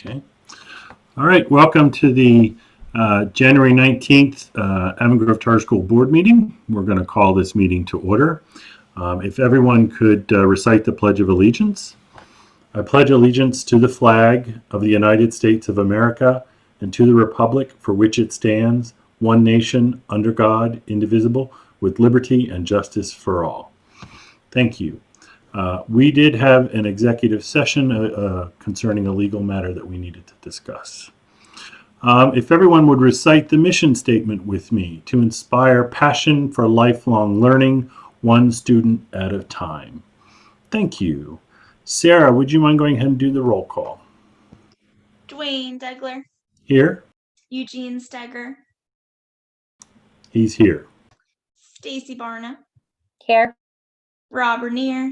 Okay. All right. Welcome to the January 19th Avon Grove Charter School Board meeting. We're going to call this meeting to order. If everyone could recite the Pledge of Allegiance. I pledge allegiance to the flag of the United States of America and to the republic for which it stands, one nation, under God, indivisible, with liberty and justice for all. Thank you. We did have an executive session concerning a legal matter that we needed to discuss. If everyone would recite the mission statement with me: to inspire passion for lifelong learning, one student at a time. Thank you. Sarah, would you mind going ahead and do the roll call? Dwayne Degler. Here. Eugene Steger. He's here. Stacy Barna. Here. Rob Renier.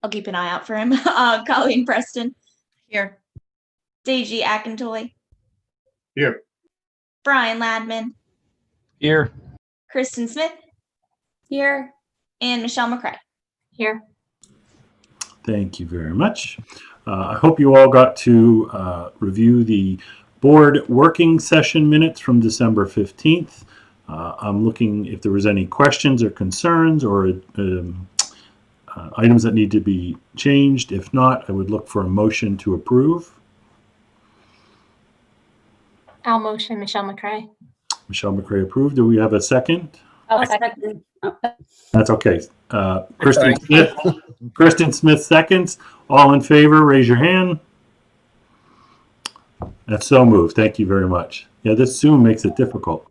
I'll keep an eye out for him. Colleen Preston. Here. Deji Akintoy. Here. Brian Ladman. Here. Kristin Smith. Here. And Michelle McCrae. Here. Thank you very much. I hope you all got to review the board working session minutes from December 15th. I'm looking if there was any questions or concerns or items that need to be changed. If not, I would look for a motion to approve. I'll motion Michelle McCrae. Michelle McCrae approved. Do we have a second? I'll second. That's okay. Kristin Smith seconds. All in favor, raise your hand. That's so moved. Thank you very much. Yeah, this Zoom makes it difficult.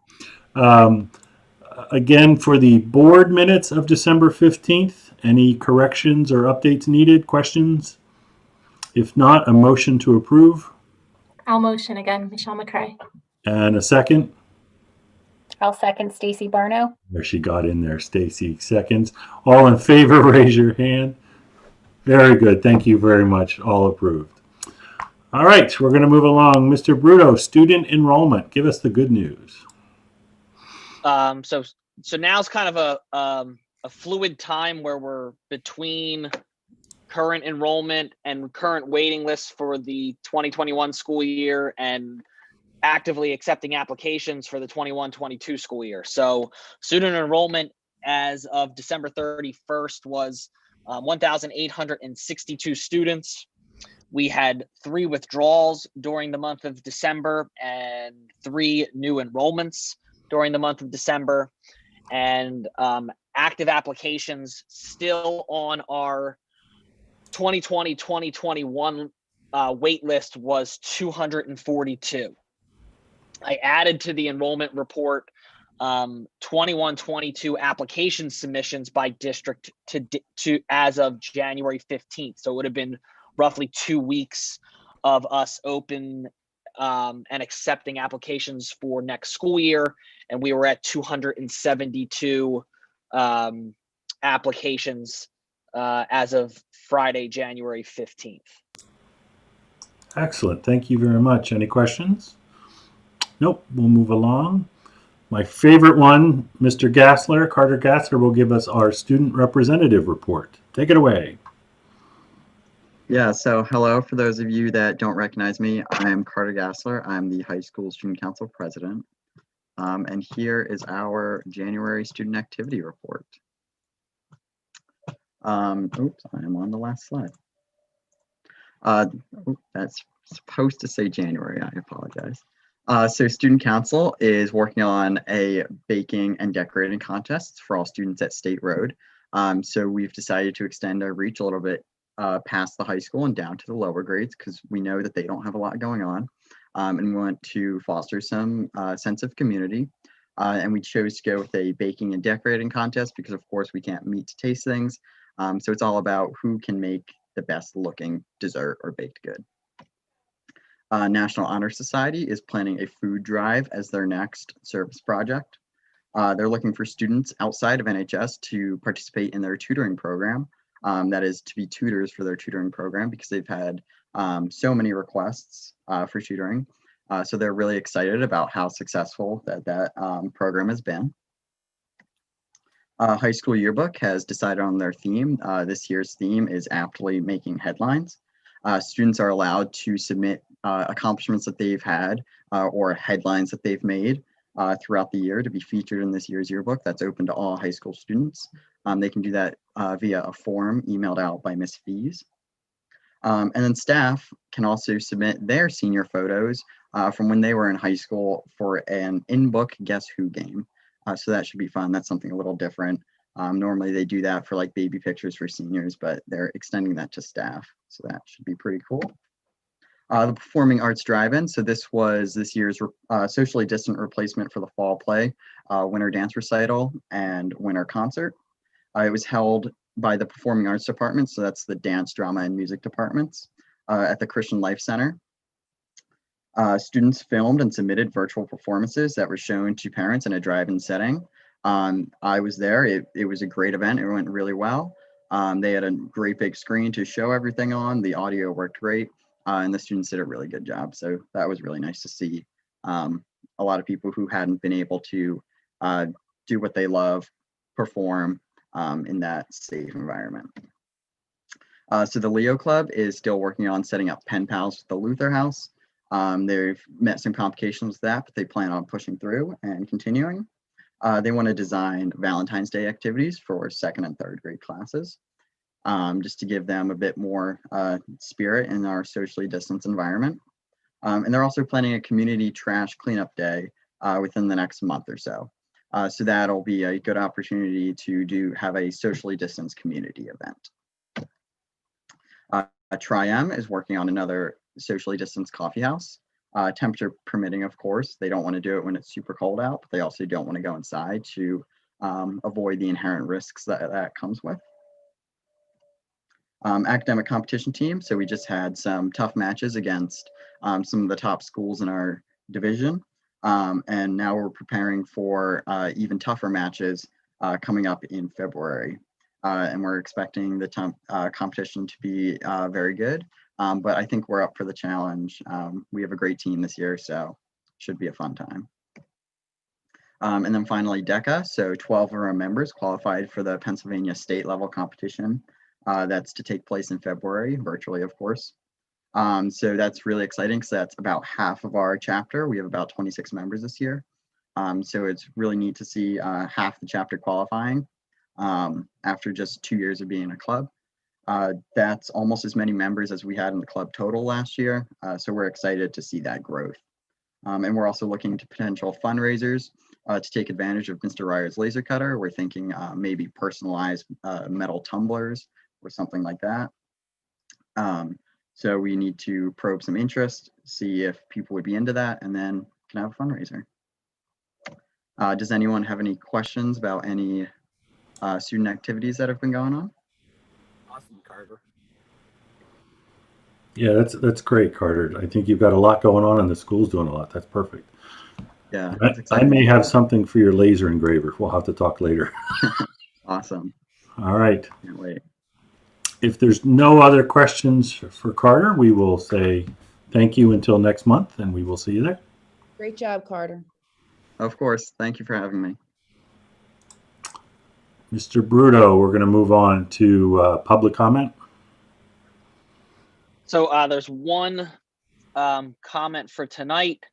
Again, for the board minutes of December 15th, any corrections or updates needed? Questions? If not, a motion to approve. I'll motion again, Michelle McCrae. And a second. I'll second Stacy Barno. There she got in there, Stacy seconds. All in favor, raise your hand. Very good. Thank you very much. All approved. All right, we're going to move along. Mr. Bruto, student enrollment. Give us the good news. So now's kind of a fluid time where we're between current enrollment and current waiting lists for the 2021 school year and actively accepting applications for the 21-22 school year. So student enrollment as of December 31st was 1,862 students. We had 3 withdrawals during the month of December and 3 new enrollments during the month of December. And active applications still on our 2020-2021 wait list was 242. I added to the enrollment report 21-22 application submissions by district to as of January 15th. So it would have been roughly 2 weeks of us open and accepting applications for next school year. And we were at 272 applications as of Friday, January 15th. Excellent. Thank you very much. Any questions? Nope. We'll move along. My favorite one, Mr. Gassler, Carter Gassler, will give us our student representative report. Take it away. Yeah, so hello. For those of you that don't recognize me, I'm Carter Gassler. I'm the high school student council president. And here is our January student activity report. Oops, I am on the last slide. That's supposed to say January, I apologize. So student council is working on a baking and decorating contest for all students at State Road. So we've decided to extend our reach a little bit past the high school and down to the lower grades because we know that they don't have a lot going on. And we want to foster some sense of community. And we chose to go with a baking and decorating contest because of course we can't meet to taste things. So it's all about who can make the best looking dessert or baked good. National Honor Society is planning a food drive as their next service project. They're looking for students outside of NHS to participate in their tutoring program. That is to be tutors for their tutoring program because they've had so many requests for tutoring. So they're really excited about how successful that program has been. High School Yearbook has decided on their theme. This year's theme is aptly making headlines. Students are allowed to submit accomplishments that they've had or headlines that they've made throughout the year to be featured in this year's yearbook. That's open to all high school students. They can do that via a form emailed out by Ms. Fees. And then staff can also submit their senior photos from when they were in high school for an in-book Guess Who game. So that should be fun. That's something a little different. Normally they do that for like baby pictures for seniors, but they're extending that to staff. So that should be pretty cool. The Performing Arts Drive-In. So this was this year's socially distant replacement for the fall play, winter dance recital, and winter concert. It was held by the Performing Arts Department. So that's the dance, drama, and music departments at the Christian Life Center. Students filmed and submitted virtual performances that were shown to parents in a drive-in setting. I was there. It was a great event. It went really well. They had a great big screen to show everything on. The audio worked great, and the students did a really good job. So that was really nice to see. A lot of people who hadn't been able to do what they love, perform in that safe environment. So the Leo Club is still working on setting up pen pals with the Luther House. They've met some complications with that, but they plan on pushing through and continuing. They want to design Valentine's Day activities for 2nd and 3rd grade classes, just to give them a bit more spirit in our socially distanced environment. And they're also planning a community trash cleanup day within the next month or so. So that'll be a good opportunity to have a socially distanced community event. Tri-M is working on another socially distanced coffee house. Temperature permitting, of course. They don't want to do it when it's super cold out, but they also don't want to go inside to avoid the inherent risks that comes with. Academic competition team. So we just had some tough matches against some of the top schools in our division. And now we're preparing for even tougher matches coming up in February. And we're expecting the competition to be very good. But I think we're up for the challenge. We have a great team this year, so should be a fun time. And then finally, DECA. So 12 of our members qualified for the Pennsylvania state level competition. That's to take place in February, virtually, of course. So that's really exciting because that's about half of our chapter. We have about 26 members this year. So it's really neat to see half the chapter qualifying after just 2 years of being a club. That's almost as many members as we had in the club total last year. So we're excited to see that growth. And we're also looking to potential fundraisers to take advantage of Mr. Ryer's laser cutter. We're thinking maybe personalized metal tumblers or something like that. So we need to probe some interest, see if people would be into that, and then can have a fundraiser. Does anyone have any questions about any student activities that have been going on? Awesome, Carter. Yeah, that's great, Carter. I think you've got a lot going on and the school's doing a lot. That's perfect. Yeah, I may have something for your laser engraver. We'll have to talk later. Awesome. All right. Can't wait. If there's no other questions for Carter, we will say thank you until next month, and we will see you there. Great job, Carter. Of course. Thank you for having me. Mr. Bruto, we're going to move on to public comment. So there's one comment for tonight.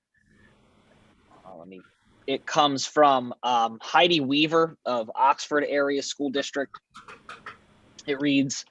It comes from Heidi Weaver of Oxford Area School District. It reads,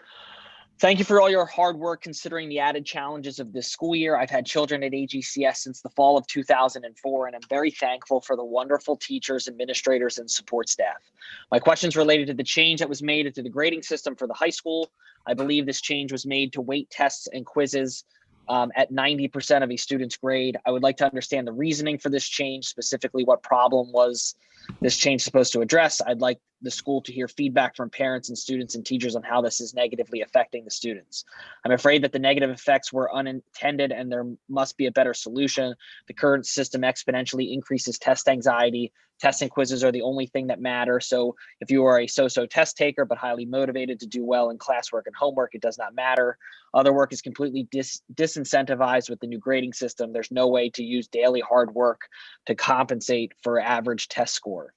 "Thank you for all your hard work considering the added challenges of this school year. I've had children at AGCS since the fall of 2004, and I'm very thankful for the wonderful teachers, administrators, and support staff. My question's related to the change that was made to the grading system for the high school. I believe this change was made to weight tests and quizzes at 90% of a student's grade. I would like to understand the reasoning for this change, specifically what problem was this change supposed to address. I'd like the school to hear feedback from parents and students and teachers on how this is negatively affecting the students. I'm afraid that the negative effects were unintended and there must be a better solution. The current system exponentially increases test anxiety. Tests and quizzes are the only thing that matter. So if you are a so-so test taker but highly motivated to do well in classwork and homework, it does not matter. Other work is completely disincentivized with the new grading system. There's no way to use daily hard work to compensate for average test score.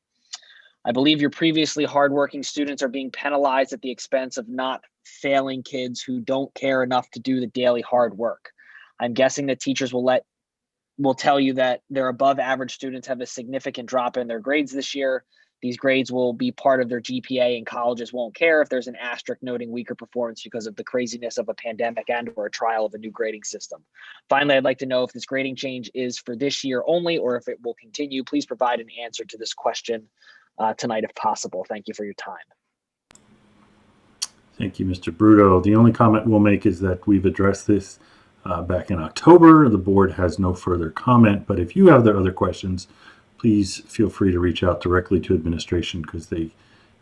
I believe your previously hardworking students are being penalized at the expense of not failing kids who don't care enough to do the daily hard work. I'm guessing that teachers will tell you that their above average students have a significant drop in their grades this year. These grades will be part of their GPA, and colleges won't care if there's an asterisk noting weaker performance because of the craziness of a pandemic and or a trial of a new grading system. Finally, I'd like to know if this grading change is for this year only or if it will continue. Please provide an answer to this question tonight if possible. Thank you for your time. Thank you, Mr. Bruto. The only comment we'll make is that we've addressed this back in October. The board has no further comment, but if you have other questions, please feel free to reach out directly to administration because they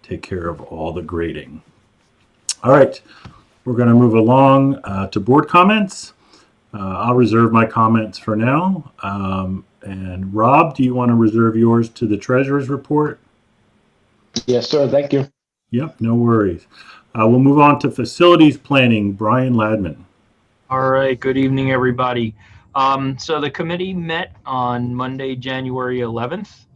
take care of all the grading. All right, we're going to move along to board comments. I'll reserve my comments for now. And Rob, do you want to reserve yours to the treasurer's report? Yes, sir. Thank you. Yep, no worries. We'll move on to facilities planning. Brian Ladman. All right. Good evening, everybody. So the committee met on Monday, January 11th.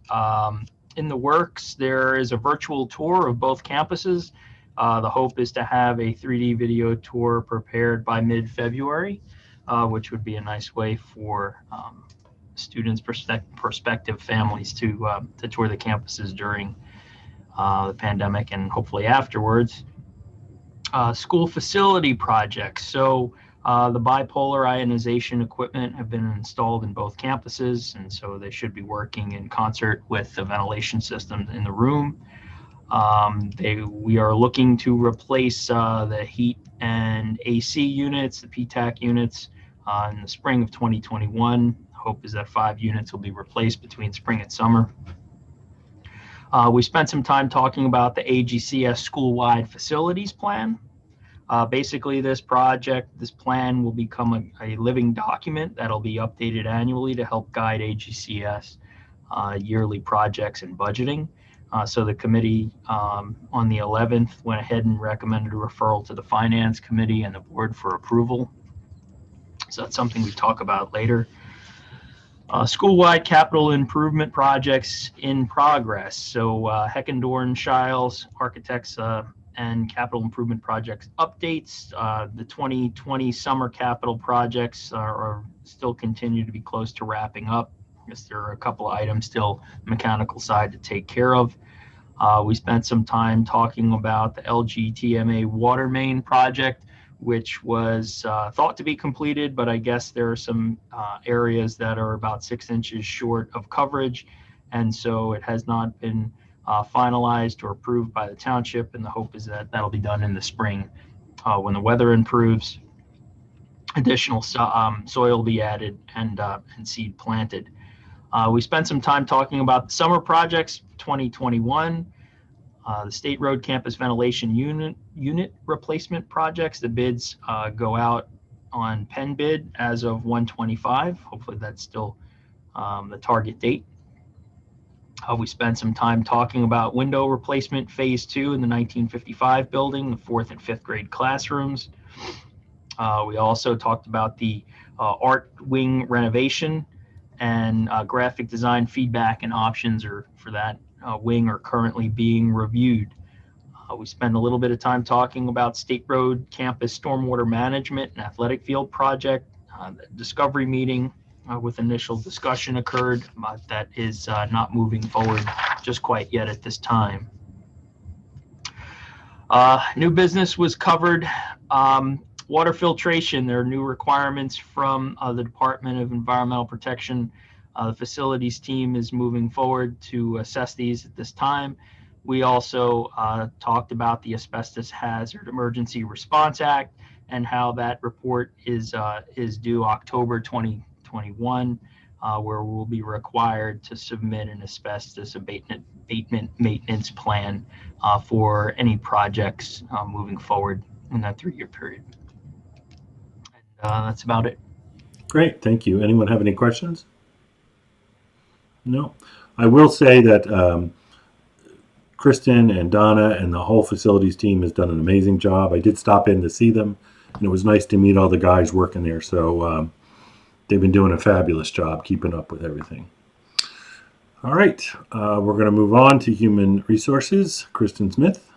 In the works, there is a virtual tour of both campuses. The hope is to have a 3D video tour prepared by mid-February, which would be a nice way for students, prospective families to tour the campuses during the pandemic and hopefully afterwards. School facility projects. So the bipolar ionization equipment have been installed in both campuses, and so they should be working in concert with the ventilation systems in the room. We are looking to replace the heat and AC units, the PTAC units, in the spring of 2021. Hope is that 5 units will be replaced between spring and summer. We spent some time talking about the AGCS school-wide facilities plan. Basically, this plan will become a living document that'll be updated annually to help guide AGCS yearly projects and budgeting. So the committee on the 11th went ahead and recommended a referral to the Finance Committee and the board for approval. So that's something we talk about later. School-wide capital improvement projects in progress. So Heckendorn, Shiles, Architects, and capital improvement projects updates. The 2020 summer capital projects are still continue to be close to wrapping up. I guess there are a couple of items still mechanical side to take care of. We spent some time talking about the LGTMA water main project, which was thought to be completed, but I guess there are some areas that are about 6 inches short of coverage, and so it has not been finalized or approved by the township, and the hope is that that'll be done in the spring when the weather improves. Additional soil will be added and seed planted. We spent some time talking about the summer projects 2021, the State Road Campus Ventilation Unit replacement projects. The bids go out on pen bid as of 1/25. Hopefully that's still the target date. We spent some time talking about window replacement phase 2 in the 1955 building, the 4th and 5th grade classrooms. We also talked about the art wing renovation, and graphic design feedback and options for that wing are currently being reviewed. We spent a little bit of time talking about State Road Campus Stormwater Management and Athletic Field Project. The discovery meeting with initial discussion occurred, but that is not moving forward just quite yet at this time. New business was covered. Water filtration, there are new requirements from the Department of Environmental Protection. The facilities team is moving forward to assess these at this time. We also talked about the Asbestos Hazard Emergency Response Act and how that report is due October 2021, where we'll be required to submit an asbestos abatement maintenance plan for any projects moving forward in that 3-year period. And that's about it. Great, thank you. Anyone have any questions? No. I will say that Kristin and Donna and the whole facilities team has done an amazing job. I did stop in to see them, and it was nice to meet all the guys working there. So they've been doing a fabulous job keeping up with everything. All right, we're going to move on to human resources. Kristin Smith.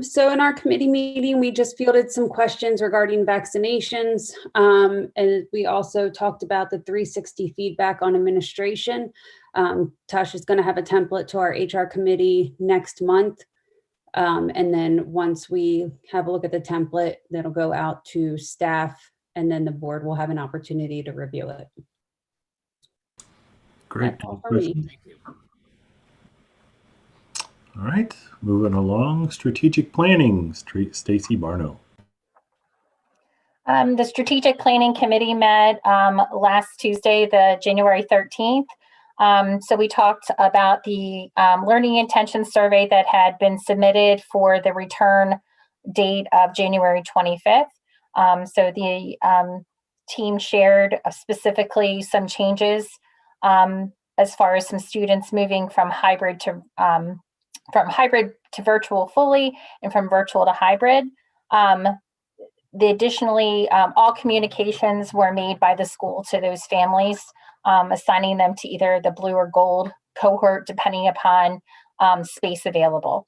So in our committee meeting, we just fielded some questions regarding vaccinations. And we also talked about the 360 feedback on administration. Tasha is going to have a template to our HR committee next month. And then once we have a look at the template, that'll go out to staff, and then the board will have an opportunity to review it. Great. That's all for me. All right, moving along. Strategic planning, Stacy Barno. The Strategic Planning Committee met last Tuesday, the January 13th. So we talked about the learning intention survey that had been submitted for the return date of January 25th. So the team shared specifically some changes as far as some students moving from hybrid to virtual fully and from virtual to hybrid. Additionally, all communications were made by the school to those families, assigning them to either the blue or gold cohort, depending upon space available.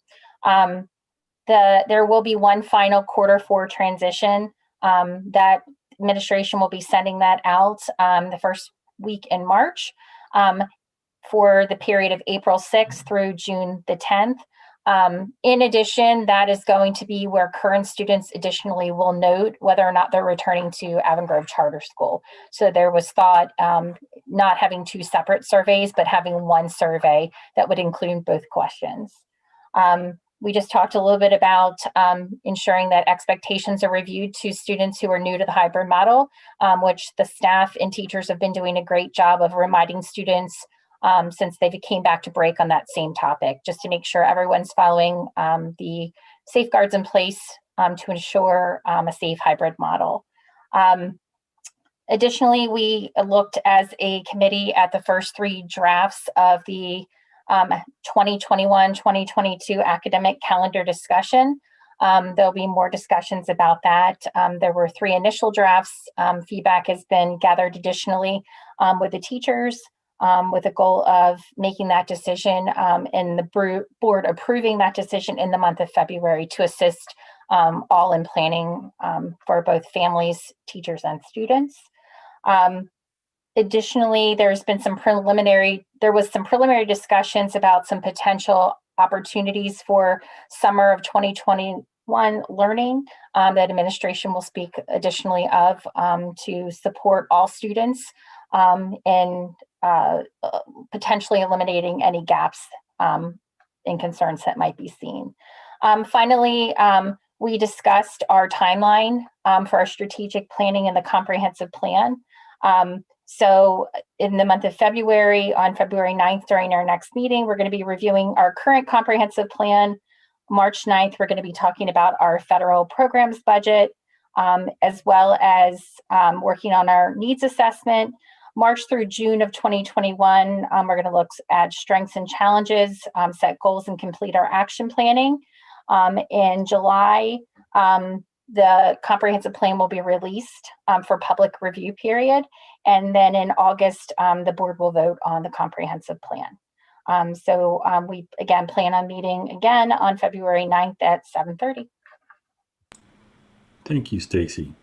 There will be one final Q4 transition that administration will be sending that out the first week in March for the period of April 6th through June the 10th. In addition, that is going to be where current students additionally will note whether or not they're returning to Avon Grove Charter School. So there was thought not having two separate surveys, but having one survey that would include both questions. We just talked a little bit about ensuring that expectations are reviewed to students who are new to the hybrid model, which the staff and teachers have been doing a great job of reminding students since they came back to break on that same topic, just to make sure everyone's following the safeguards in place to ensure a safe hybrid model. Additionally, we looked as a committee at the first three drafts of the 2021-2022 academic calendar discussion. There'll be more discussions about that. There were three initial drafts. Feedback has been gathered additionally with the teachers, with a goal of making that decision and the board approving that decision in the month of February to assist all in planning for both families, teachers, and students. Additionally, there was some preliminary discussions about some potential opportunities for summer of 2021 learning that administration will speak additionally of to support all students and potentially eliminating any gaps and concerns that might be seen. Finally, we discussed our timeline for our strategic planning and the comprehensive plan. So in the month of February, on February 9th, during our next meeting, we're going to be reviewing our current comprehensive plan. March 9th, we're going to be talking about our federal programs budget, as well as working on our needs assessment. March through June of 2021, we're going to look at strengths and challenges, set goals, and complete our action planning. In July, the comprehensive plan will be released for public review period. And then in August, the board will vote on the comprehensive plan. So we, again, plan on meeting again on February 9th at 7:30. Thank you, Stacy.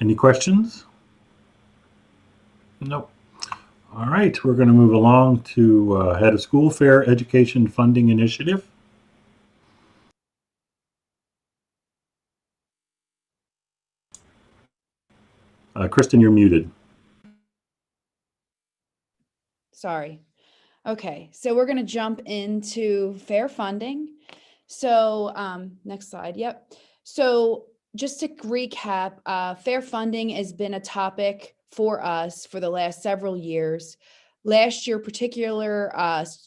Any questions? Nope. All right, we're going to move along to Head of School Fair Education Funding Initiative. Kristin, you're muted. Sorry. Okay, so we're going to jump into fair funding. So next slide. Yep. So just to recap, fair funding has been a topic for us for the last several years. Last year, particular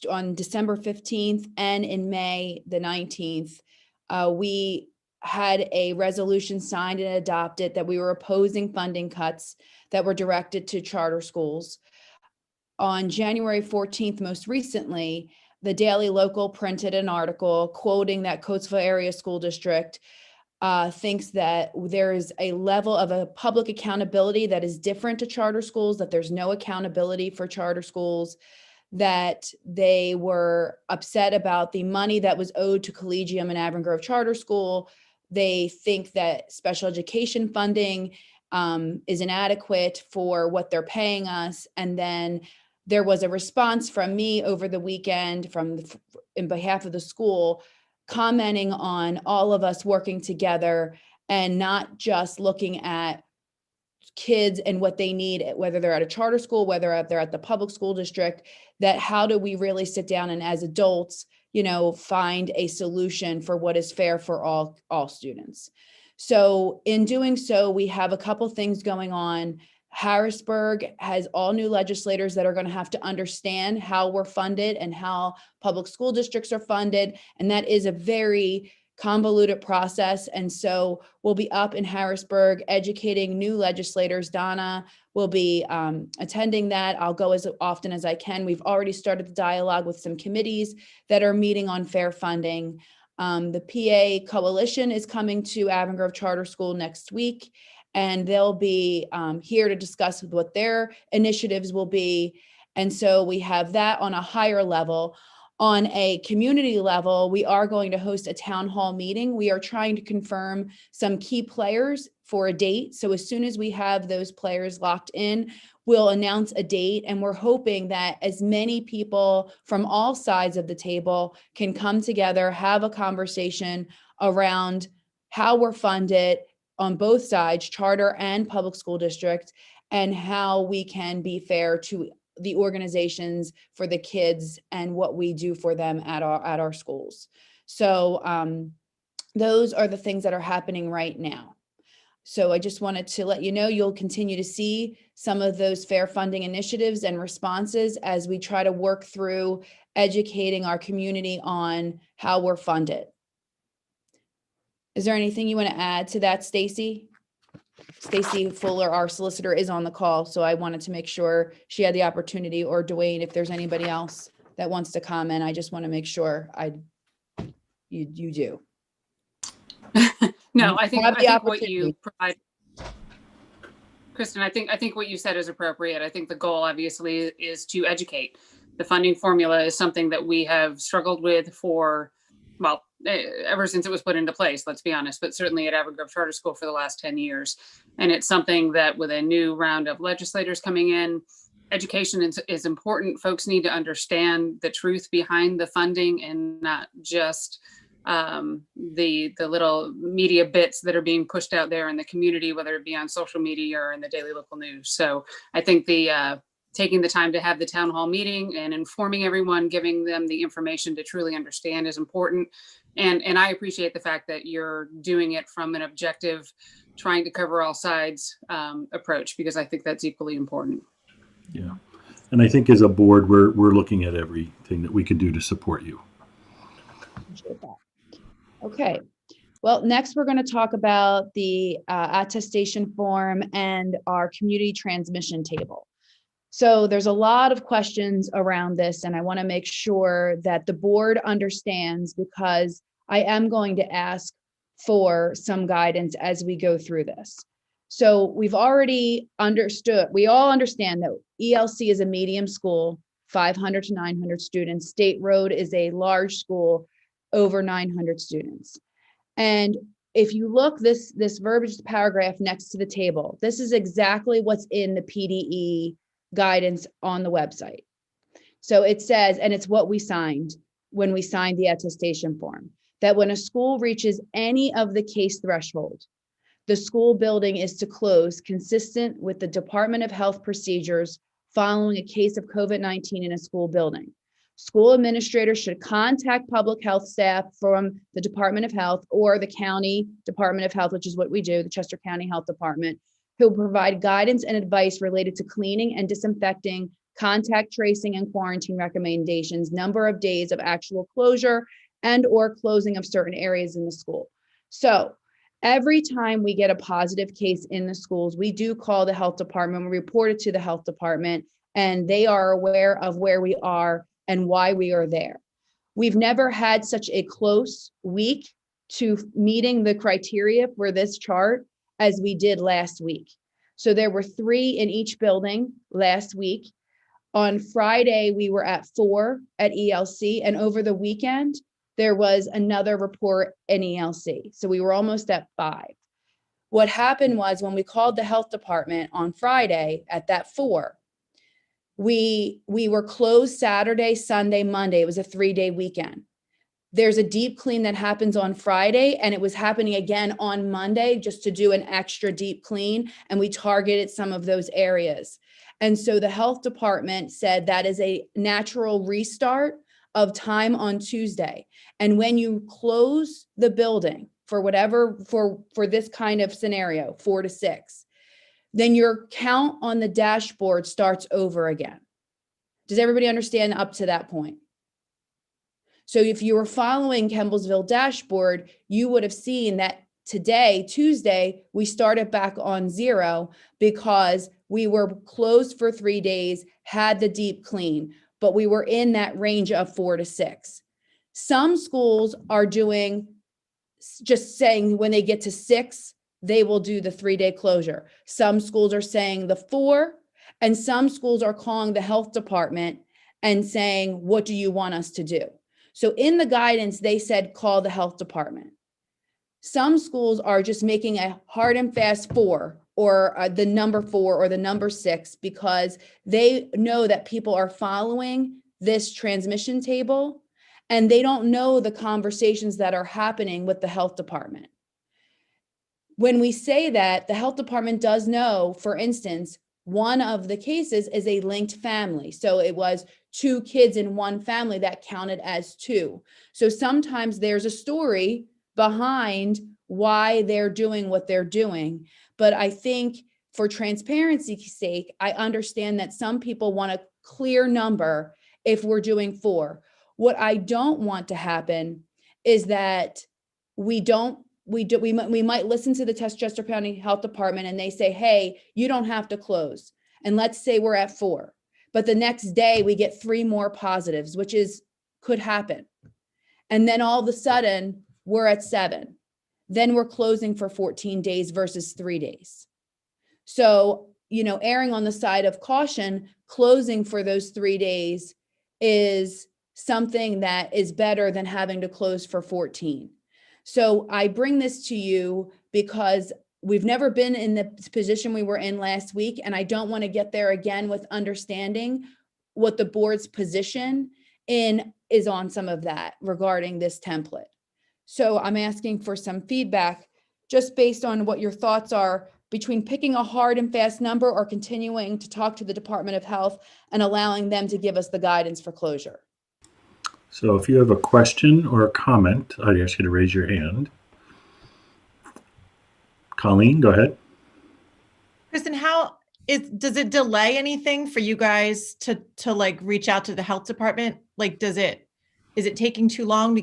on December 15th and in May the 19th, we had a resolution signed and adopted that we were opposing funding cuts that were directed to charter schools. On January 14th, most recently, the Daily Local printed an article quoting that Coatesville Area School District thinks that there is a level of a public accountability that is different to charter schools, that there's no accountability for charter schools, that they were upset about the money that was owed to Collegium and Avon Grove Charter School. They think that special education funding is inadequate for what they're paying us. And then there was a response from me over the weekend in behalf of the school, commenting on all of us working together and not just looking at kids and what they need, whether they're at a charter school, whether they're at the public school district, that how do we really sit down and as adults, find a solution for what is fair for all students. So in doing so, we have a couple things going on. Harrisburg has all new legislators that are going to have to understand how we're funded and how public school districts are funded. And that is a very convoluted process. And so we'll be up in Harrisburg educating new legislators. Donna will be attending that. I'll go as often as I can. We've already started the dialogue with some committees that are meeting on fair funding. The PA Coalition is coming to Avon Grove Charter School next week, and they'll be here to discuss what their initiatives will be. And so we have that on a higher level. On a community level, we are going to host a town hall meeting. We are trying to confirm some key players for a date. So as soon as we have those players locked in, we'll announce a date. And we're hoping that as many people from all sides of the table can come together, have a conversation around how we're funded on both sides, charter and public school district, and how we can be fair to the organizations for the kids and what we do for them at our schools. So those are the things that are happening right now. So I just wanted to let you know, you'll continue to see some of those fair funding initiatives and responses as we try to work through educating our community on how we're funded. Is there anything you want to add to that, Stacy? Stacy Fuller, our solicitor, is on the call, so I wanted to make sure she had the opportunity, or Dwayne, if there's anybody else that wants to comment, I just want to make sure you do. No, I think what opportunity. you provide, Kristin, I think what you said is appropriate. I think the goal obviously is to educate. The funding formula is something that we have struggled with for, well, ever since it was put into place, let's be honest, but certainly at Avon Grove Charter School for the last 10 years. And it's something that with a new round of legislators coming in, education is important. Folks need to understand the truth behind the funding and not just the little media bits that are being pushed out there in the community, whether it be on social media or in the daily local news. So I think taking the time to have the town hall meeting and informing everyone, giving them the information to truly understand is important. And I appreciate the fact that you're doing it from an objective, trying to cover all sides approach, because I think that's equally important. Yeah. And I think as a board, we're looking at everything that we could do to support you. Appreciate that. Okay. Well, next we're going to talk about the attestation form and our community transmission table. So there's a lot of questions around this, and I want to make sure that the board understands, because I am going to ask for some guidance as we go through this. So we've already understood, we all understand that ELC is a medium school, 500 to 900 students. State Road is a large school, over 900 students. And if you look, this verbiage paragraph next to the table, this is exactly what's in the PDE guidance on the website. So it says, and it's what we signed when we signed the attestation form, that when a school reaches any of the case threshold, the school building is to close consistent with the Department of Health procedures following a case of COVID-19 in a school building. School administrators should contact public health staff from the Department of Health or the County Department of Health, which is what we do, the Chester County Health Department, who provide guidance and advice related to cleaning and disinfecting, contact tracing and quarantine recommendations, number of days of actual closure and or closing of certain areas in the school. So every time we get a positive case in the schools, we do call the health department, we report it to the health department, and they are aware of where we are and why we are there. We've never had such a close week to meeting the criteria for this chart as we did last week. So there were 3 in each building last week. On Friday, we were at 4 at ELC, and over the weekend, there was another report in ELC. So we were almost at 5. What happened was when we called the health department on Friday at that 4, we were closed Saturday, Sunday, Monday. It was a 3-day weekend. There's a deep clean that happens on Friday, and it was happening again on Monday just to do an extra deep clean, and we targeted some of those areas. And so the health department said that is a natural restart of time on Tuesday. And when you close the building for whatever, for this kind of scenario, 4 to 6, then your count on the dashboard starts over again. Does everybody understand up to that point? So if you were following Kemblesville dashboard, you would have seen that today, Tuesday, we started back on 0 because we were closed for 3 days, had the deep clean, but we were in that range of 4 to 6. Some schools are doing, just saying when they get to 6, they will do the 3-day closure. Some schools are saying the 4, and some schools are calling the health department and saying, what do you want us to do? So in the guidance, they said, call the health department. Some schools are just making a hard and fast 4 or the number 4 or the number 6 because they know that people are following this transmission table and they don't know the conversations that are happening with the health department. When we say that, the health department does know, for instance, one of the cases is a linked family. So it was 2 kids in one family that counted as 2. So sometimes there's a story behind why they're doing what they're doing. But I think for transparency's sake, I understand that some people want a clear number if we're doing 4. What I don't want to happen is that we might listen to the Chester County Health Department and they say, hey, you don't have to close. And let's say we're at 4, but the next day we get 3 more positives, which could happen. And then all of a sudden we're at 7. Then we're closing for 14 days versus 3 days. So, erring on the side of caution, closing for those 3 days is something that is better than having to close for 14. So I bring this to you because we've never been in the position we were in last week, and I don't want to get there again with understanding what the board's position is on some of that regarding this template. So I'm asking for some feedback just based on what your thoughts are between picking a hard and fast number or continuing to talk to the Department of Health and allowing them to give us the guidance for closure. So if you have a question or a comment, I'd ask you to raise your hand. Colleen, go ahead. Kristin, does it delay anything for you guys to like reach out to the health department? Like, is it taking too long to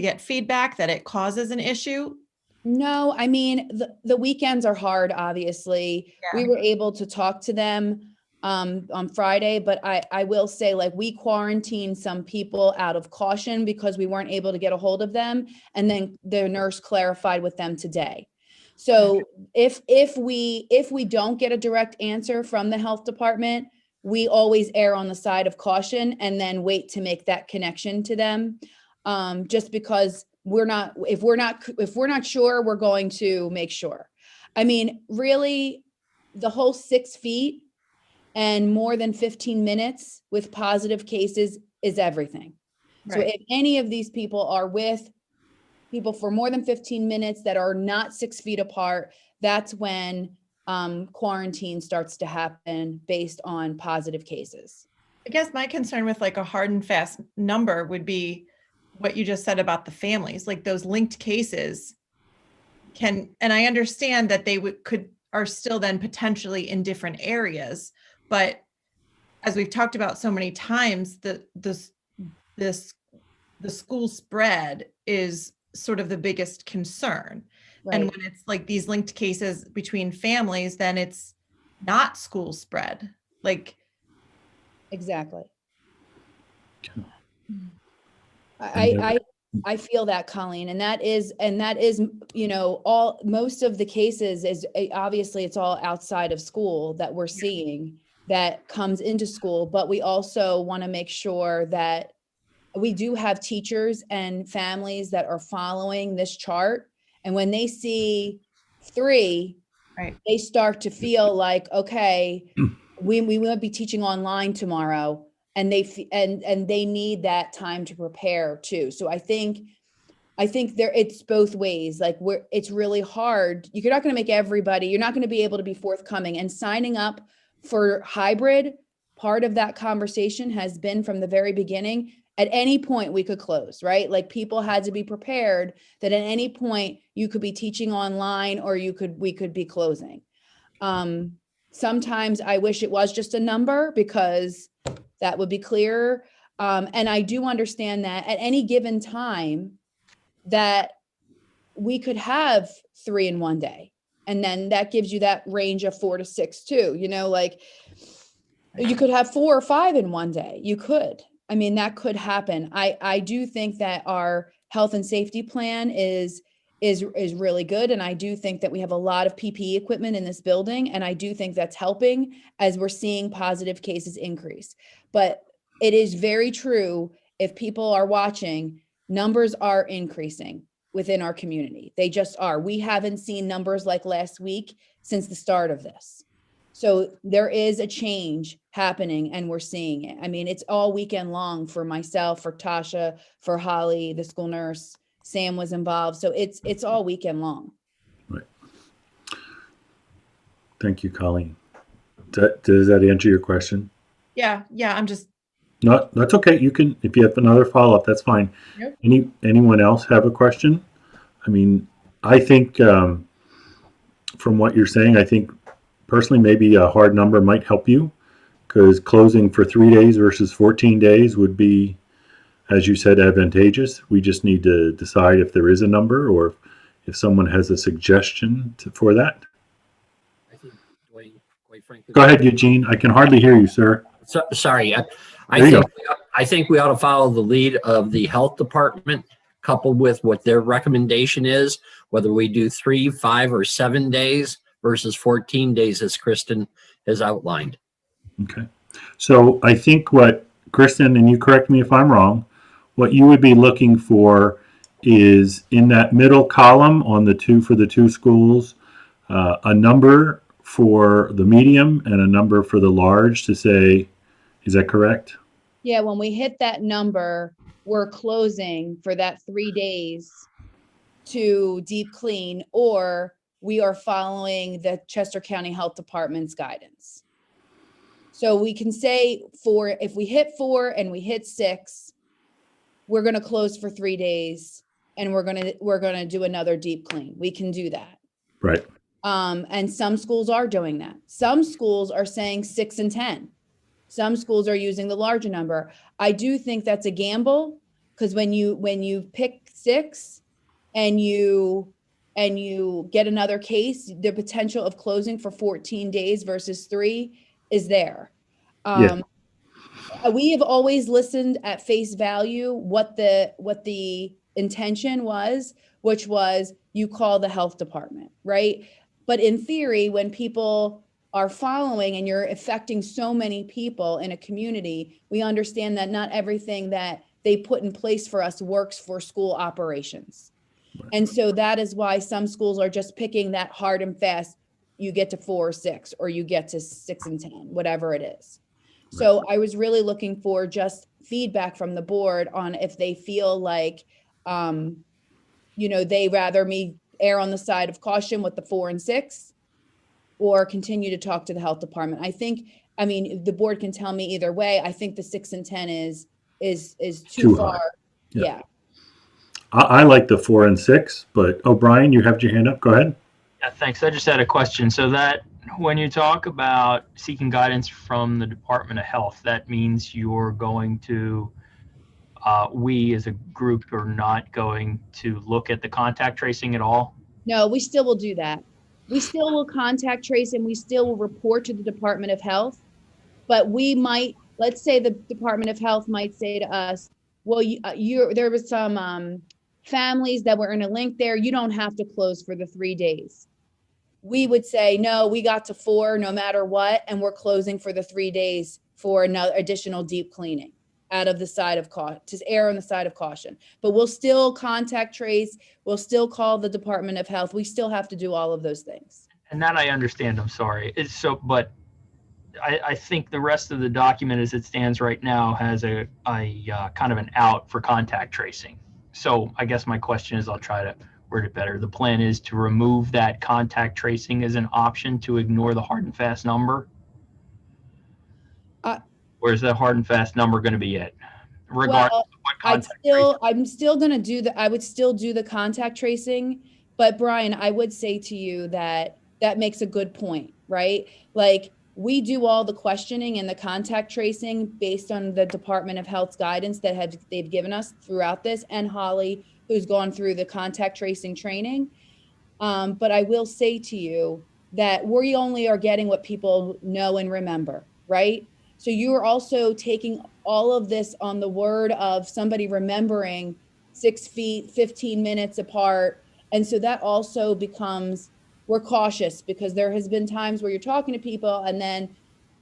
get feedback that it causes an issue? No, I mean, the weekends are hard, obviously. Yeah. We were able to talk to them on Friday, but I will say, like, we quarantined some people out of caution because we weren't able to get a hold of them. And then their nurse clarified with them today. So if we don't get a direct answer from the health department, we always err on the side of caution and then wait to make that connection to them. Just because if we're not sure, we're going to make sure. I mean, really, the whole 6 feet and more than 15 minutes with positive cases is everything. Right. So if any of these people are with people for more than 15 minutes that are not 6 feet apart, that's when quarantine starts to happen based on positive cases. I guess my concern with like a hard and fast number would be what you just said about the families, like those linked cases and I understand that they are still then potentially in different areas, but as we've talked about so many times, the school spread is sort of the biggest concern. Right. And when it's like these linked cases between families, then it's not school spread. Like, exactly. I feel that, Colleen, and that is, most of the cases is obviously it's all outside of school that we're seeing. that comes into school, but we also want to make sure that we do have teachers and families that are following this chart. And when they see 3, Right. they start to feel like, okay, we might be teaching online tomorrow, and and they need that time to prepare too. So I think it's both ways. Like it's really hard. You're not going to make everybody, you're not going to be able to be forthcoming, and signing up for hybrid. Part of that conversation has been from the very beginning, at any point we could close, right? Like people had to be prepared that at any point you could be teaching online, or we could be closing. Sometimes I wish it was just a number, because that would be clearer. And I do understand that at any given time that we could have 3 in one day. And then that gives you that range of 4 to 6 too, like you could have 4 or 5 in one day. You could. I mean, that could happen. I do think that our health and safety plan is really good. And I do think that we have a lot of PPE equipment in this building. And I do think that's helping as we're seeing positive cases increase. But it is very true, if people are watching, numbers are increasing within our community. They just are. We haven't seen numbers like last week since the start of this. So there is a change happening, and we're seeing it. I mean, it's all weekend long for myself, for Tasha, for Holly, the school nurse. Sam was involved. So it's all weekend long. Right. Thank you, Colleen. Does that answer your question? Yeah. I'm just. No, that's okay. You can, if you have another follow-up, that's fine. Yep. Anyone else have a question? I mean, I think from what you're saying, I think personally maybe a hard number might help you, because closing for 3 days versus 14 days would be, as you said, advantageous. We just need to decide if there is a number, or if someone has a suggestion for that. I think, Dwayne, quite frankly. Go ahead, Eugene. I can hardly hear you, sir. Sorry. There you I think we ought to follow the lead of the health department, coupled with what their recommendation is, whether we do 3, 5, or 7 days versus 14 days, as Kristin has outlined. Okay. So I think what Kristin, and you correct me if I'm wrong, what you would be looking for is in that middle column on the 2 for the 2 schools, a number for the medium and a number for the large, to say, is that correct? Yeah, when we hit that number, we're closing for that 3 days to deep clean, or we are following the Chester County Health Department's guidance. So we can say if we hit 4 and we hit 6, we're going to close for 3 days, and we're going to do another deep clean. We can do that. Right. And some schools are doing that. Some schools are saying 6 and 10. Some schools are using the larger number. I do think that's a gamble, because when you pick 6 and you get another case, the potential of closing for 14 days versus 3 is there. Yeah. We have always listened at face value what the intention was, which was you call the health department, right? But in theory, when people are following and you're affecting so many people in a community, we understand that not everything that they put in place for us works for school operations. Right. And so that is why some schools are just picking that hard and fast. You get to 4 or 6, or you get to 6 and 10, whatever it is. Right. So I was really looking for just feedback from the board on if they feel like, they rather me err on the side of caution with the 4 and 6, or continue to talk to the health department. I mean, the board can tell me either way. I think the 6 and 10 is too far. Yeah. I like the 4 and 6, but O'Brien, you have your hand up. Go ahead. Yeah, thanks. I just had a question. So that when you talk about seeking guidance from the Department of Health, that means you're going to, we as a group are not going to look at the contact tracing at all? No, we still will do that. We still will contact trace, and we still will report to the Department of Health. But we might, let's say the Department of Health might say to us, well, there was some families that were in a link there. You don't have to close for the 3 days. we would say, no, we got to 4 no matter what, and we're closing for the 3 days for another additional deep cleaning out of the side of caution, to err on the side of caution. But we'll still contact trace, we'll still call the Department of Health. We still have to do all of those things. And that I understand, I'm sorry. It's so, but I think the rest of the document as it stands right now has a kind of an out for contact tracing. So I guess my question is, I'll try to word it better. The plan is to remove that contact tracing as an option to ignore the hard and fast number? Or is that hard and fast number going to be it? Regardless of what contact tracing? I'm still going to do I would still do the contact tracing, but Brian, I would say to you that that makes a good point, right? Like, we do all the questioning and the contact tracing based on the Department of Health's guidance that they've given us throughout this, and Holly, who's gone through the contact tracing training. But I will say to you that we only are getting what people know and remember, right? So you are also taking all of this on the word of somebody remembering 6 feet, 15 minutes apart. And so that also becomes, we're cautious, because there has been times where you're talking to people and then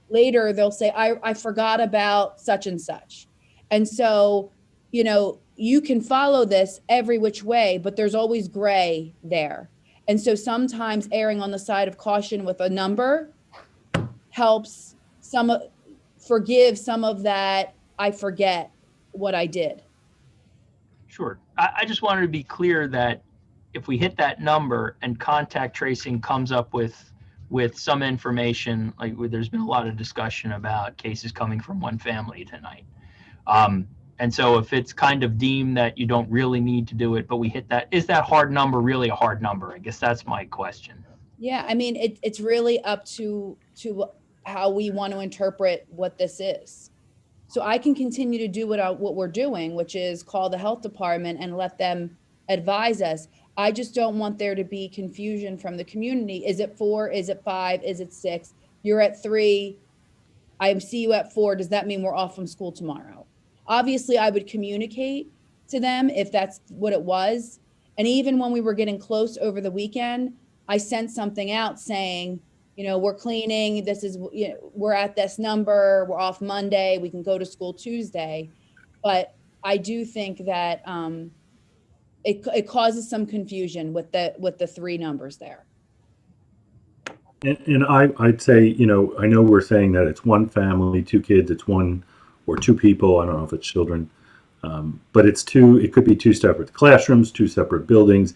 later they'll say, I forgot about such and such. And so, you know, you can follow this every which way, but there's always gray there. And so sometimes erring on the side of caution with a number helps forgive some of that, I forget what I did. Sure. I just wanted to be clear that if we hit that number and contact tracing comes up with some information, like there's been a lot of discussion about cases coming from one family tonight. And so if it's kind of deemed that you don't really need to do it, but we hit that, is that hard number really a hard number? I guess that's my question. Yeah, I mean, it's really up to how we want to interpret what this is. So I can continue to do what we're doing, which is call the health department and let them advise us. I just don't want there to be confusion from the community. Is it 4? Is it 5? Is it 6? You're at 3. I see you at 4. Does that mean we're off from school tomorrow? Obviously, I would communicate to them if that's what it was. And even when we were getting close over the weekend, I sent something out saying, you know, we're cleaning. This is, you know, we're at this number. We're off Monday. We can go to school Tuesday. But I do think that it causes some confusion with the 3 numbers there. And I'd say, you know, I know we're saying that it's one family, 2 kids, it's 1 or 2 people. I don't know if it's children, but it's 2. It could be 2 separate classrooms, 2 separate buildings.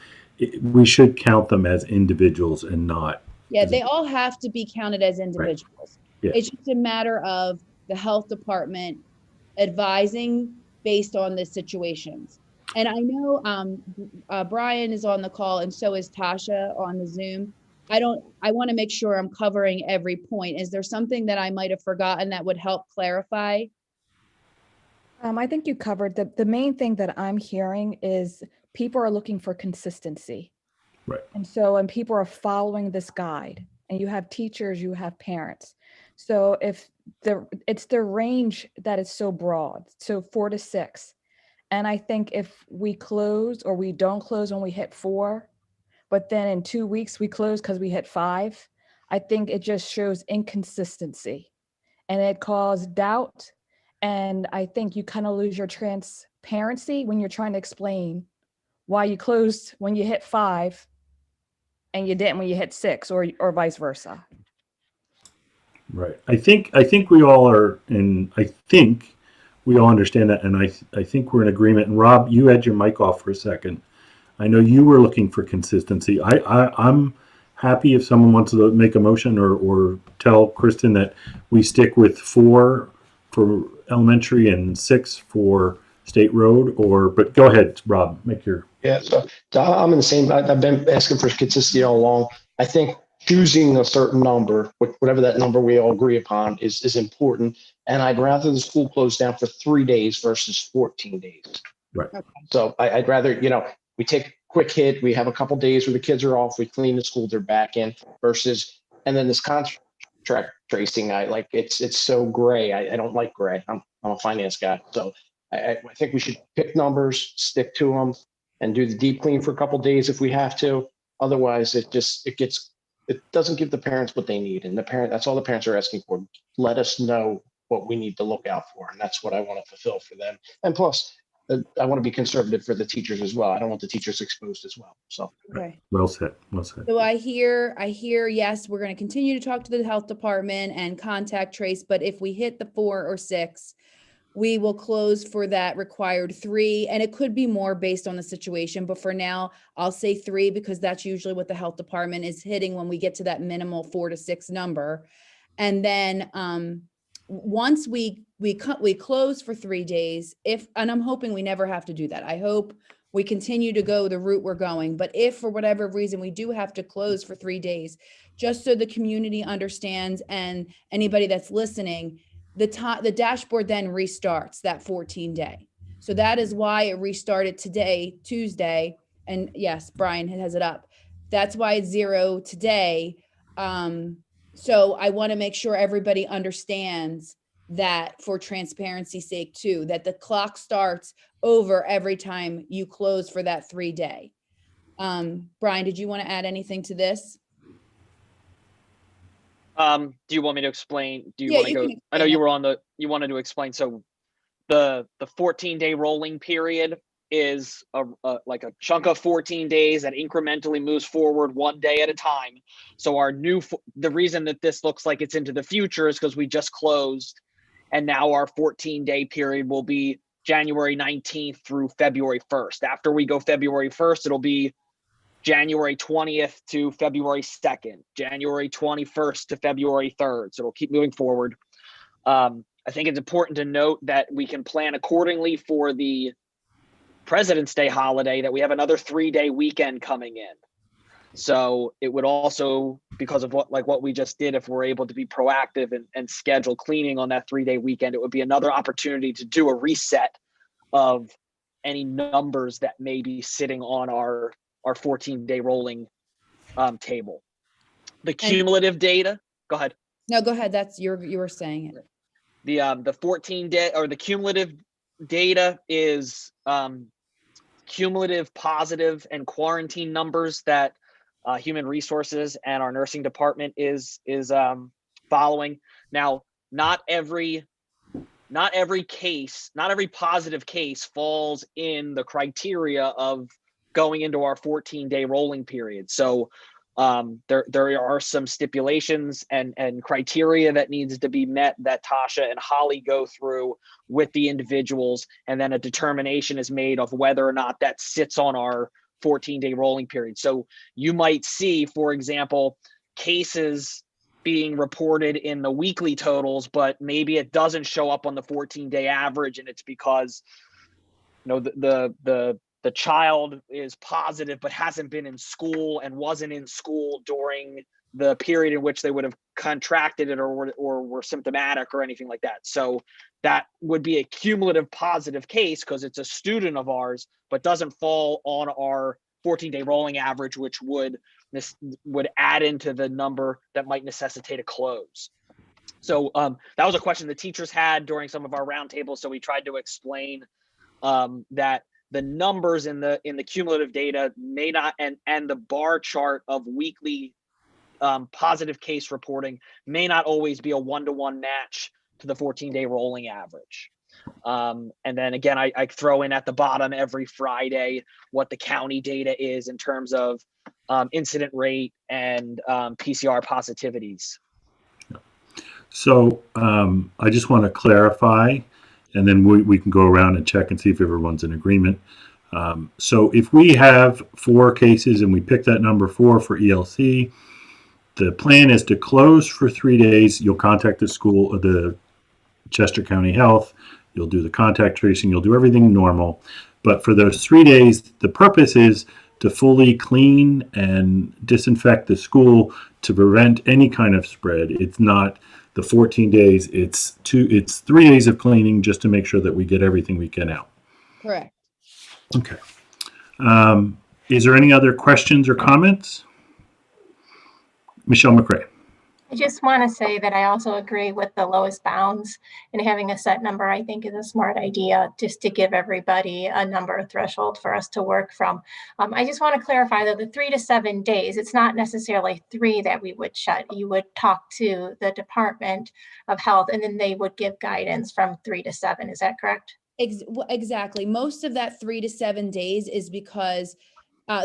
We should count them as individuals and not. Yeah, they all have to be counted as individuals. Right. Yeah. It's just a matter of the health department advising based on the situations. And I know Brian is on the call, and so is Tasha on the Zoom. I want to make sure I'm covering every point. Is there something that I might have forgotten that would help clarify? I think you covered the main thing that I'm hearing is people are looking for consistency. Right. And so, and people are following this guide, and you have teachers, you have parents. So if it's the range that is so broad, so 4 to 6. And I think if we close or we don't close when we hit 4, but then in 2 weeks we close because we hit 5, I think it just shows inconsistency and it caused doubt. And I think you kind of lose your transparency when you're trying to explain why you closed when you hit 5 and you didn't when you hit 6, or vice versa. Right. I think we all are, and I think we all understand that, and I think we're in agreement. And Rob, you had your mic off for a second. I know you were looking for consistency. I'm happy if someone wants to make a motion or tell Kristin that we stick with 4 for elementary and 6 for State Road, but go ahead, Rob, make your. Yeah, so I'm in the same, I've been asking for consistency all along. I think choosing a certain number, whatever that number we all agree upon, is important. And I'd rather the school close down for 3 days versus 14 days. Right. Okay. So I'd rather, we take a quick hit. We have a couple days where the kids are off. We clean the school, they're back in versus, and then this contract tracing, it's so gray. I don't like gray. I'm a finance guy. So I think we should pick numbers, stick to them, and do the deep clean for a couple days if we have to. Otherwise, it gets it doesn't give the parents what they need. And that's all the parents are asking for. Let us know what we need to look out for. And that's what I want to fulfill for them. And plus, I want to be conservative for the teachers as well. I don't want the teachers exposed as well. So. Okay. Well said. Well said. So I hear, yes, we're going to continue to talk to the health department and contact trace, but if we hit the 4 or 6, we will close for that required 3, and it could be more based on the situation, but for now, I'll say 3 because that's usually what the health department is hitting when we get to that minimal 4 to 6 number. And then once we close for 3 days, and I'm hoping we never have to do that. I hope we continue to go the route we're going, but if for whatever reason we do have to close for 3 days, just so the community understands and anybody that's listening, the dashboard then restarts that 14-day. So that is why it restarted today, Tuesday. And yes, Brian has it up. That's why it's 0 today. So I want to make sure everybody understands that, for transparency's sake too, that the clock starts over every time you close for that 3-day. Brian, did you want to add anything to this? Do you want me to explain? Do you Yeah, want to you go? can I know explain you wanted to explain. So the 14-day rolling period is like a chunk of 14 days that incrementally moves forward 1 day at a time. So the reason that this looks like it's into the future is because we just closed, and now our 14-day period will be January 19th through February 1st. After we go February 1st, it'll be January 20th to February 2nd, January 21st to February 3rd. So it'll keep moving forward. I think it's important to note that we can plan accordingly for the President's Day holiday, that we have another 3-day weekend coming in. So it would also, because of what we just did, if we're able to be proactive and schedule cleaning on that 3-day weekend, it would be another opportunity to do a reset of any numbers that may be sitting on our 14-day rolling table. The cumulative data, go ahead. No, go ahead. That's you were saying it. The 14-day or the cumulative data is cumulative positive and quarantine numbers that Human Resources and our nursing department is following. Now, not every positive case falls in the criteria of going into our 14-day rolling period. So there are some stipulations and criteria that needs to be met that Tasha and Holly go through with the individuals, and then a determination is made of whether or not that sits on our 14-day rolling period. So you might see, for example, cases being reported in the weekly totals, but maybe it doesn't show up on the 14-day average, and it's because the child is positive but hasn't been in school and wasn't in school during the period in which they would have contracted it or were symptomatic or anything like that. So that would be a cumulative positive case because it's a student of ours, but doesn't fall on our 14-day rolling average, which would add into the number that might necessitate a close. So that was a question the teachers had during some of our roundtables. So we tried to explain that the numbers in the cumulative data may not, and the bar chart of weekly positive case reporting may not always be a 1-to-1 match to the 14-day rolling average. And then again, I throw in at the bottom every Friday what the county data is in terms of incident rate and PCR positivities. So I just want to clarify, and then we can go around and check and see if everyone's in agreement. So if we have 4 cases and we pick that number 4 for ELC, the plan is to close for 3 days. You'll contact the school or the Chester County Health. You'll do the contact tracing. You'll do everything normal. But for those 3 days, the purpose is to fully clean and disinfect the school to prevent any kind of spread. It's not the 14 days. It's 3 days of cleaning just to make sure that we get everything we can out. Correct. Okay. Is there any other questions or comments? Michelle McRae. I just want to say that I also agree with the lowest bounds, and having a set number, I think, is a smart idea, just to give everybody a number threshold for us to work from. I just want to clarify, though, the 3 to 7 days, it's not necessarily 3 that we would shut. You would talk to the Department of Health, and then they would give guidance from 3 to 7. Is that correct? Exactly. Most of that 3 to 7 days is because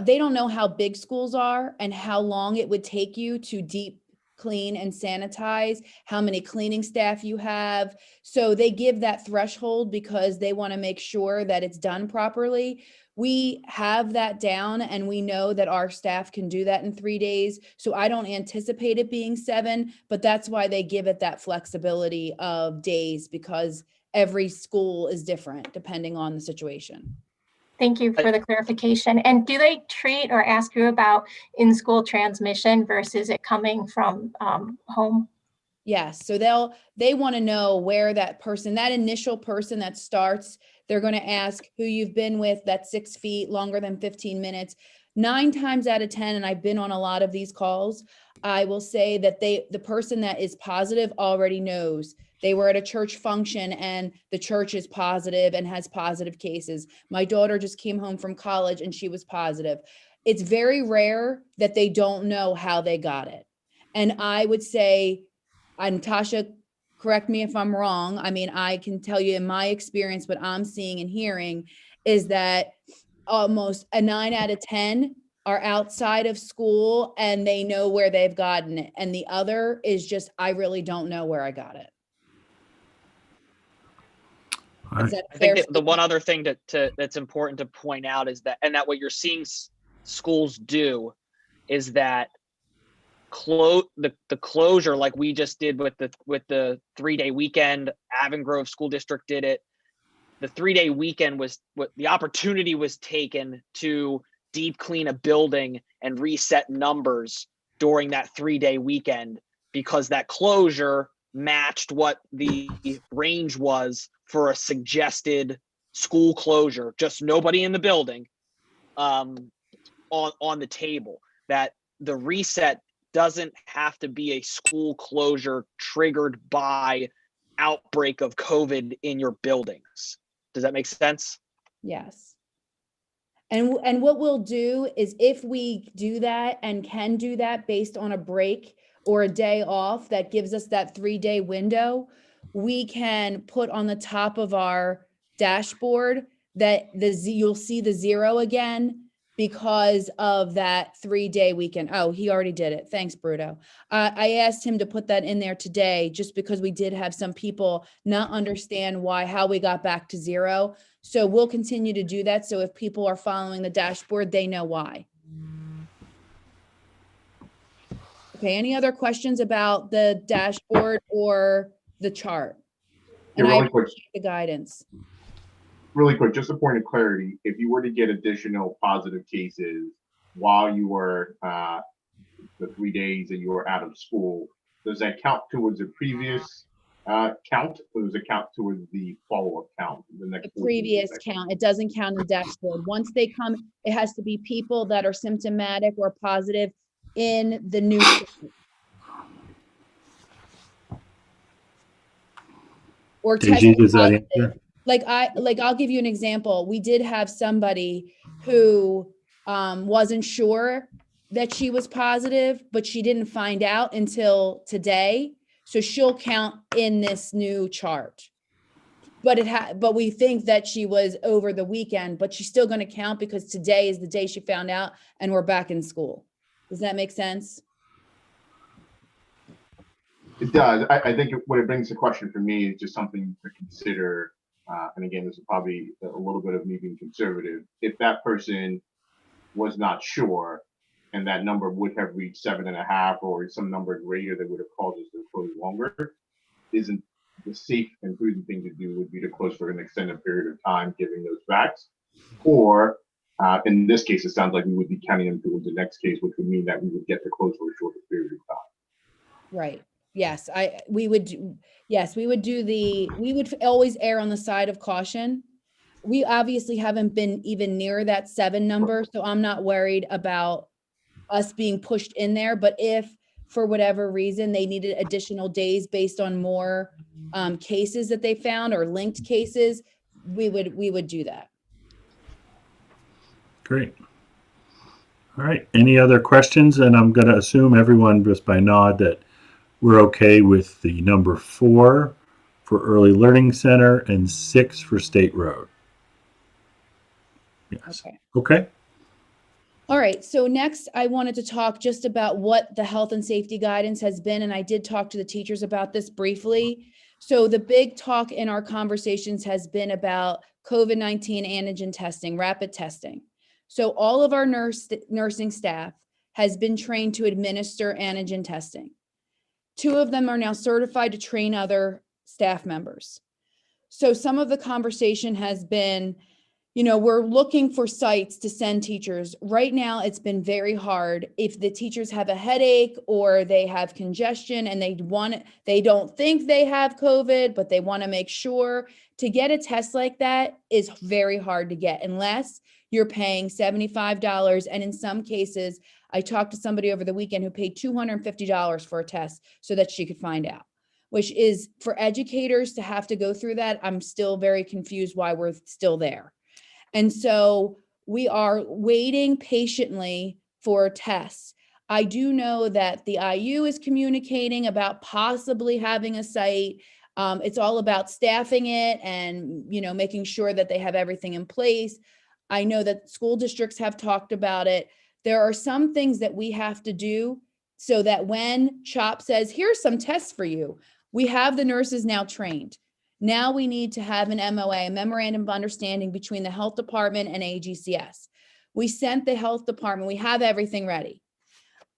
they don't know how big schools are and how long it would take you to deep clean and sanitize, how many cleaning staff you have. So they give that threshold because they want to make sure that it's done properly. We have that down and we know that our staff can do that in 3 days. So I don't anticipate it being 7, but that's why they give it that flexibility of days, because every school is different depending on the situation. Thank you for the clarification. And do they treat or ask you about in-school transmission versus it coming from home? Yes. So they want to know where that person, that initial person that starts, they're going to ask who you've been with that's 6 feet, longer than 15 minutes. 9 times out of 10, and I've been on a lot of these calls, I will say that the person that is positive already knows. They were at a church function and the church is positive and has positive cases. My daughter just came home from college and she was positive. It's very rare that they don't know how they got it. And I would say, and Tasha, correct me if I'm wrong. I mean, I can tell you in my experience, what I'm seeing and hearing is that almost a 9 out of 10 are outside of school and they know where they've gotten it. And the other is just, I really don't know where I got it. All right. I think that the one other thing that's important to point out is that, and that what you're seeing schools do is that the closure, like we just did with the 3-day weekend. Avon Grove School District did it. The 3-day weekend was what the opportunity was taken to deep clean a building and reset numbers during that 3-day weekend, because that closure matched what the range was for a suggested school closure. Just nobody in the building on the table. That the reset doesn't have to be a school closure triggered by outbreak of COVID in your buildings. Does that make sense? Yes. And what we'll do is, if we do that and can do that based on a break or a day off that gives us that 3-day window, we can put on the top of our dashboard that you'll see the 0 again because of that 3-day weekend. Oh, he already did it. Thanks, Bruto. I asked him to put that in there today just because we did have some people not understand how we got back to 0. So we'll continue to do that. So if people are following the dashboard, they know why. Okay, any other questions about the dashboard or the chart? And Yeah, I really quick. appreciate the guidance. Really quick, just a point of clarity. If you were to get additional positive cases while you were the 3 days that you were out of school, does that count towards a previous count, or does it count towards the follow-up count? The previous count. It doesn't count in the dashboard. Once they come, it has to be people that are symptomatic or positive in the new. Or tested positive. I'll give you an example. We did have somebody who wasn't sure that she was positive, but she didn't find out until today. So she'll count in this new chart. But we think that she was over the weekend, but she's still going to count because today is the day she found out and we're back in school. Does that make sense? It does. I think what it brings to question for me is just something to consider. And again, this is probably a little bit of me being conservative. If that person was not sure and that number would have reached 7.5 or some number greater that would have caused us to close longer, isn't the safe and prudent thing to do would be to close for an extended period of time, given those facts? Or in this case, it sounds like we would be counting them towards the next case, which would mean that we would get to close for a shorter period of time. Right. Yes, we would always err on the side of caution. We obviously haven't been even near that 7 number, so I'm not worried about us being pushed in there. But if for whatever reason, they needed additional days based on more cases that they found or linked cases, we would do that. Great. All right. Any other questions? And I'm going to assume everyone just by nod that we're okay with the number 4 for Early Learning Center and 6 for State Road. Yes. Okay. All right, so next I wanted to talk just about what the health and safety guidance has been, and I did talk to the teachers about this briefly. So the big talk in our conversations has been about COVID-19 antigen testing, rapid testing. So all of our nursing staff has been trained to administer antigen testing. 2 of them are now certified to train other staff members. So some of the conversation has been, you know, we're looking for sites to send teachers. Right now, it's been very hard. If the teachers have a headache or they have congestion and they don't think they have COVID, but they want to make sure, to get a test like that is very hard to get unless you're paying $75. And in some cases, I talked to somebody over the weekend who paid $250 for a test so that she could find out, which is, for educators to have to go through that, I'm still very confused why we're still there. And so we are waiting patiently for tests. I do know that the IU is communicating about possibly having a site. It's all about staffing it and, you know, making sure that they have everything in place. I know that school districts have talked about it. There are some things that we have to do so that when CHOP says, here's some tests for you, we have the nurses now trained. Now we need to have an MOA, a memorandum of understanding between the health department and AGCS. We sent the health department, we have everything ready.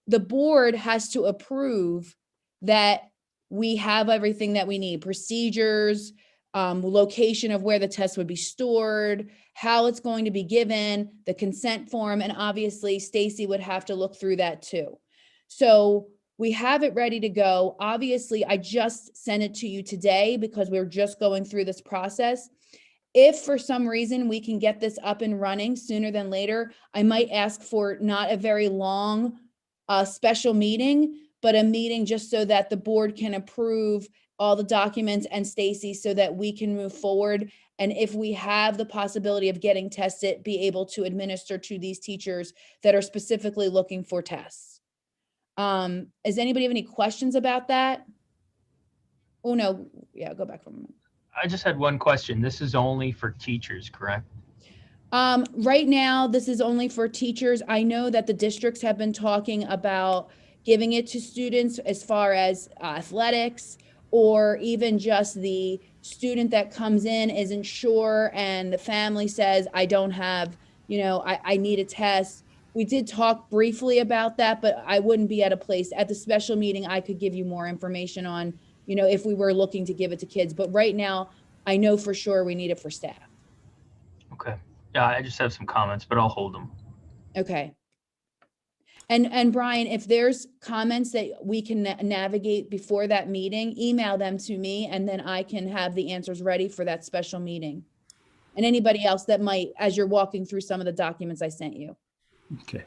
The board has to approve that we have everything that we need, procedures, location of where the test would be stored, how it's going to be given, the consent form, and obviously Stacy would have to look through that too. So we have it ready to go. Obviously, I just sent it to you today because we're just going through this process. If for some reason we can get this up and running sooner than later, I might ask for not a very long special meeting, but a meeting just so that the board can approve all the documents and Stacy so that we can move forward. And if we have the possibility of getting tested, be able to administer to these teachers that are specifically looking for tests. Does anybody have any questions about that? Oh, no. Yeah, go back for a moment. I just had one question. This is only for teachers, correct? Right now, this is only for teachers. I know that the districts have been talking about giving it to students as far as athletics, or even just the student that comes in isn't sure and the family says, I don't have, you know, I need a test. We did talk briefly about that, but I wouldn't be at a place at the special meeting. I could give you more information on, you know, if we were looking to give it to kids. But right now, I know for sure we need it for staff. Okay. Yeah, I just have some comments, but I'll hold them. Okay. And Brian, if there's comments that we can navigate before that meeting, email them to me and then I can have the answers ready for that special meeting. And anybody else that might, as you're walking through some of the documents I sent you. Okay.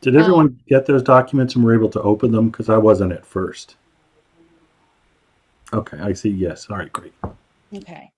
Did everyone get those documents and were able to open them? Because I wasn't at first. Okay, I see. Yes. All right, great. Okay.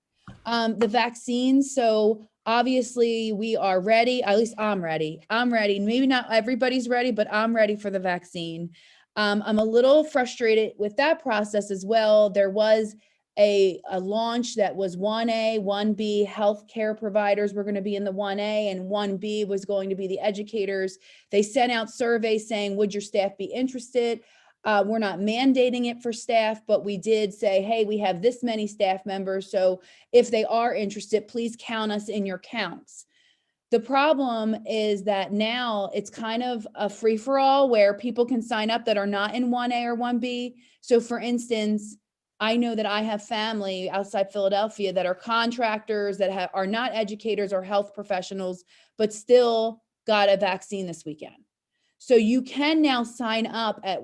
The vaccines. So obviously we are ready. At least I'm ready. I'm ready. Maybe not everybody's ready, but I'm ready for the vaccine. I'm a little frustrated with that process as well. There was a launch that was 1A, 1B healthcare providers were going to be in the 1A, and 1B was going to be the educators. They sent out surveys saying, would your staff be interested? We're not mandating it for staff, but we did say, hey, we have this many staff members. So if they are interested, please count us in your counts. The problem is that now it's kind of a free-for-all where people can sign up that are not in 1A or 1B. So for instance, I know that I have family outside Philadelphia that are contractors that are not educators or health professionals, but still got a vaccine this weekend. So you can now sign up at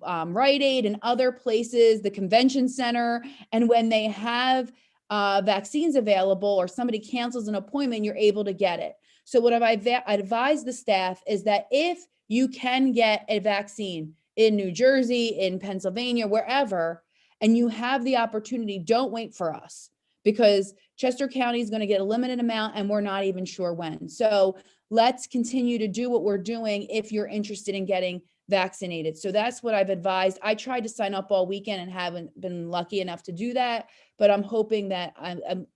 Rite Aid and other places, the convention center, and when they have vaccines available or somebody cancels an appointment, you're able to get it. So what I've advised the staff is that if you can get a vaccine, in New Jersey, in Pennsylvania, wherever, and you have the opportunity, don't wait for us, because Chester County is going to get a limited amount and we're not even sure when. So let's continue to do what we're doing if you're interested in getting vaccinated. So that's what I've advised. I tried to sign up all weekend and haven't been lucky enough to do that, but I'm hoping that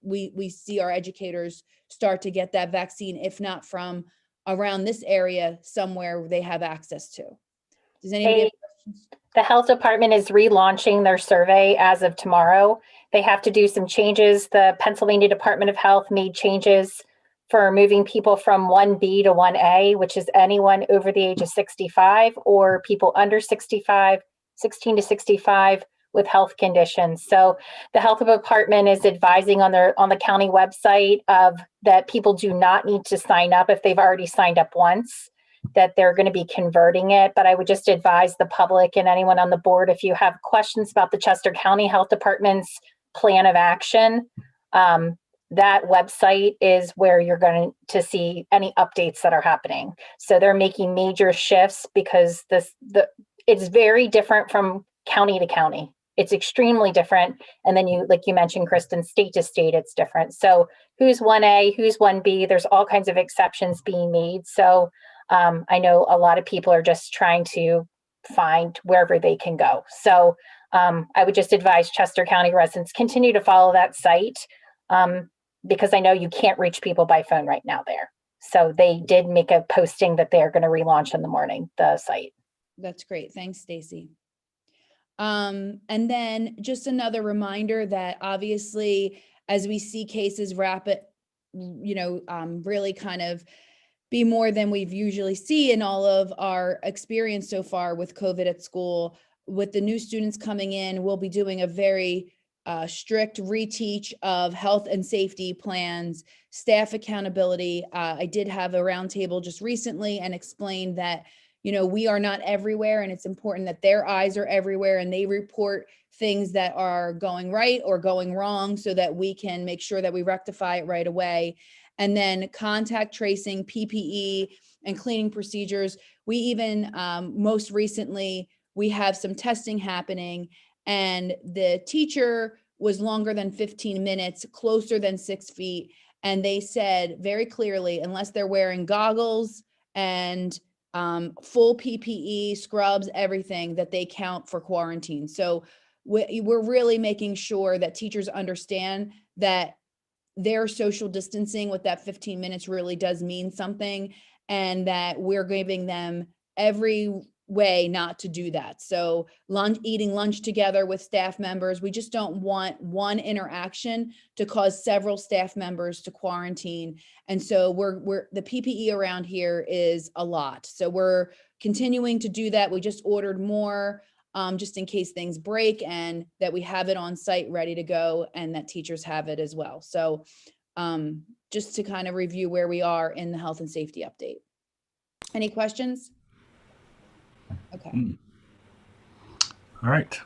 we see our educators start to get that vaccine, if not from around this area, somewhere they have access to. Does anybody have questions? The health department is relaunching their survey as of tomorrow. They have to do some changes. The Pennsylvania Department of Health made changes for moving people from 1B to 1A, which is anyone over the age of 65 or people under 65, 16 to 65 with health conditions. So the health department is advising on the county website that people do not need to sign up if they've already signed up once, that they're going to be converting it. But I would just advise the public and anyone on the board, if you have questions about the Chester County Health Department's plan of action, that website is where you're going to see any updates that are happening. So they're making major shifts because it's very different from county to county. It's extremely different. And then like you mentioned, Kristin, state to state, it's different. So who's 1A, who's 1B, there's all kinds of exceptions being made. So I know a lot of people are just trying to find wherever they can go. So I would just advise Chester County residents continue to follow that site because I know you can't reach people by phone right now there. So they did make a posting that they're going to relaunch in the morning, the site. That's great. Thanks, Stacy. And then just another reminder that obviously, as we see cases really kind of be more than we've usually see in all of our experience so far with COVID at school, with the new students coming in, we'll be doing a very strict reteach of health and safety plans, staff accountability. I did have a roundtable just recently and explained that we are not everywhere, and it's important that their eyes are everywhere and they report things that are going right or going wrong so that we can make sure that we rectify it right away. And then contact tracing, PPE, and cleaning procedures. We even, most recently, we have some testing happening, and the teacher was longer than 15 minutes, closer than 6 feet. And they said very clearly, unless they're wearing goggles and full PPE, scrubs, everything, that they count for quarantine. So we're really making sure that teachers understand that their social distancing with that 15 minutes really does mean something, and that we're giving them every way not to do that. So eating lunch together with staff members, we just don't want one interaction to cause several staff members to quarantine. And so the PPE around here is a lot. So we're continuing to do that. We just ordered more just in case things break, and that we have it on site ready to go, and that teachers have it as well. So just to kind of review where we are in the health and safety update. Any questions? Okay. All right.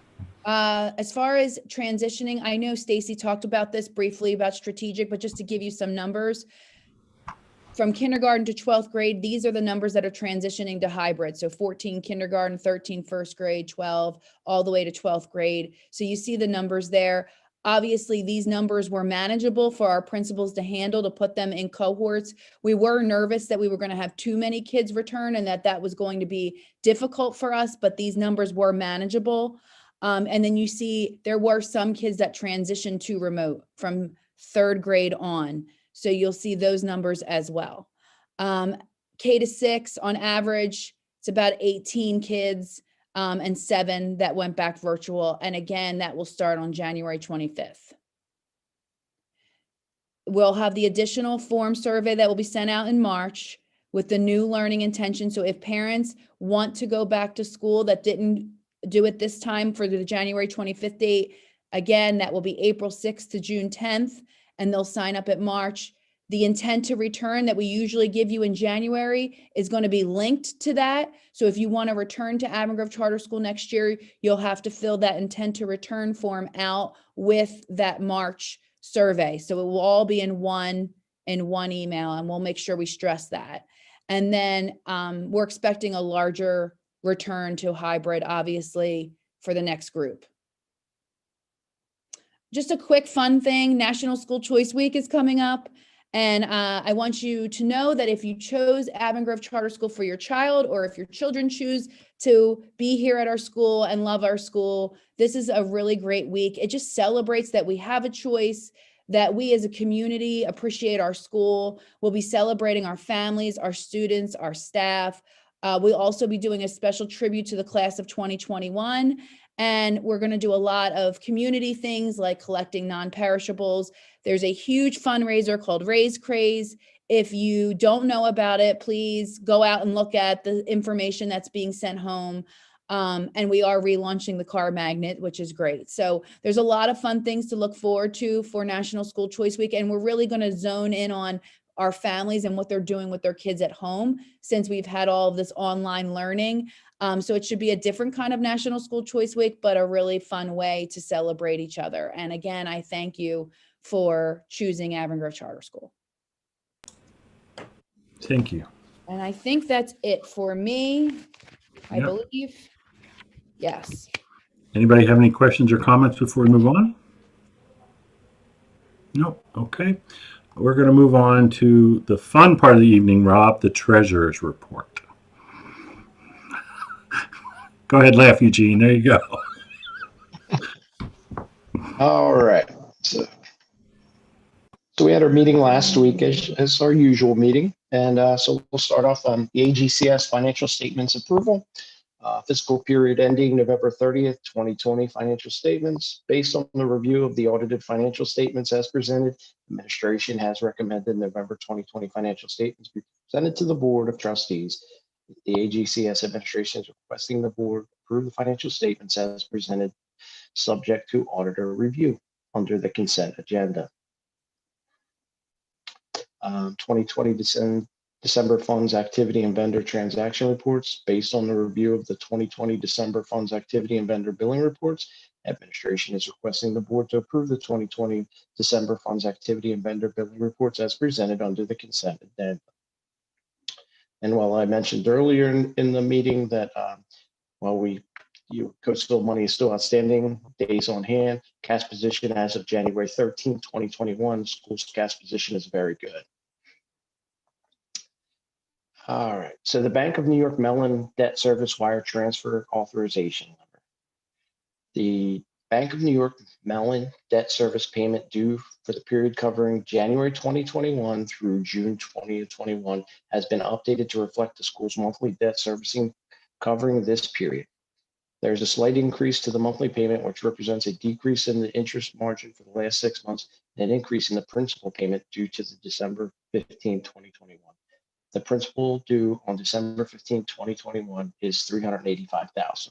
As far as transitioning, I know Stacy talked about this briefly about strategic, but just to give you some numbers, from kindergarten to 12th grade, these are the numbers that are transitioning to hybrid. So 14 kindergarten, 13 first grade, 12, all the way to 12th grade. So you see the numbers there. Obviously, these numbers were manageable for our principals to handle, to put them in cohorts. We were nervous that we were going to have too many kids return and that was going to be difficult for us, but these numbers were manageable. And then you see there were some kids that transitioned to remote from 3rd grade on. So you'll see those numbers as well. K to 6 on average, it's about 18 kids. And 7 that went back virtual. And again, that will start on January 25th. We'll have the additional form survey that will be sent out in March with the new learning intention. So if parents want to go back to school that didn't do it this time for the January 25th date, again, that will be April 6th to June 10th, and they'll sign up at March. The intent to return that we usually give you in January is going to be linked to that. So if you want to return to Avon Grove Charter School next year, you'll have to fill that intent to return form out with that March survey. So it will all be in one email, and we'll make sure we stress that. And then we're expecting a larger return to hybrid, obviously, for the next group. Just a quick fun thing, National School Choice Week is coming up. And I want you to know that if you chose Avon Grove Charter School for your child, or if your children choose to be here at our school and love our school, this is a really great week. It just celebrates that we have a choice, that we as a community appreciate our school. We'll be celebrating our families, our students, our staff. We'll also be doing a special tribute to the class of 2021. And we're going to do a lot of community things like collecting non-perishables. There's a huge fundraiser called Raise Craze. If you don't know about it, please go out and look at the information that's being sent home. And we are relaunching the car magnet, which is great. So there's a lot of fun things to look forward to for National School Choice Week. And we're really going to zone in on our families and what they're doing with their kids at home, since we've had all of this online learning. So it should be a different kind of National School Choice Week, but a really fun way to celebrate each other. And again, I thank you for choosing Avon Grove Charter School. Thank you. And I think that's it for me, I Yep. believe. Yes. Anybody have any questions or comments before we move on? Nope. Okay. We're going to move on to the fun part of the evening, Rob, the treasurer's report. Go ahead, laugh, Eugene. There you go. All right. So we had our meeting last week as our usual meeting. And so we'll start off on the AGCS financial statements approval. Fiscal period ending November 30th, 2020 financial statements. Based on the review of the audited financial statements as presented, administration has recommended November 2020 financial statements be presented to the Board of Trustees. The AGCS administration is requesting the board approve the financial statements as presented, subject to auditor review under the consent agenda. 2020 December funds activity and vendor transaction reports. Based on the review of the 2020 December funds activity and vendor billing reports, administration is requesting the board to approve the 2020 December funds activity and vendor billing reports as presented under the consent agenda. And while I mentioned earlier in the meeting that while Coatesville money is still outstanding, days on hand, cash position as of January 13th, 2021, school's cash position is very good. All right, so the Bank of New York Mellon debt service wire transfer authorization letter. The Bank of New York Mellon debt service payment due for the period covering January 2021 through June 2021 has been updated to reflect the school's monthly debt servicing covering this period. There's a slight increase to the monthly payment, which represents a decrease in the interest margin for the last 6 months and an increase in the principal payment due to the December 15, 2021. The principal due on December 15, 2021 is $385,000.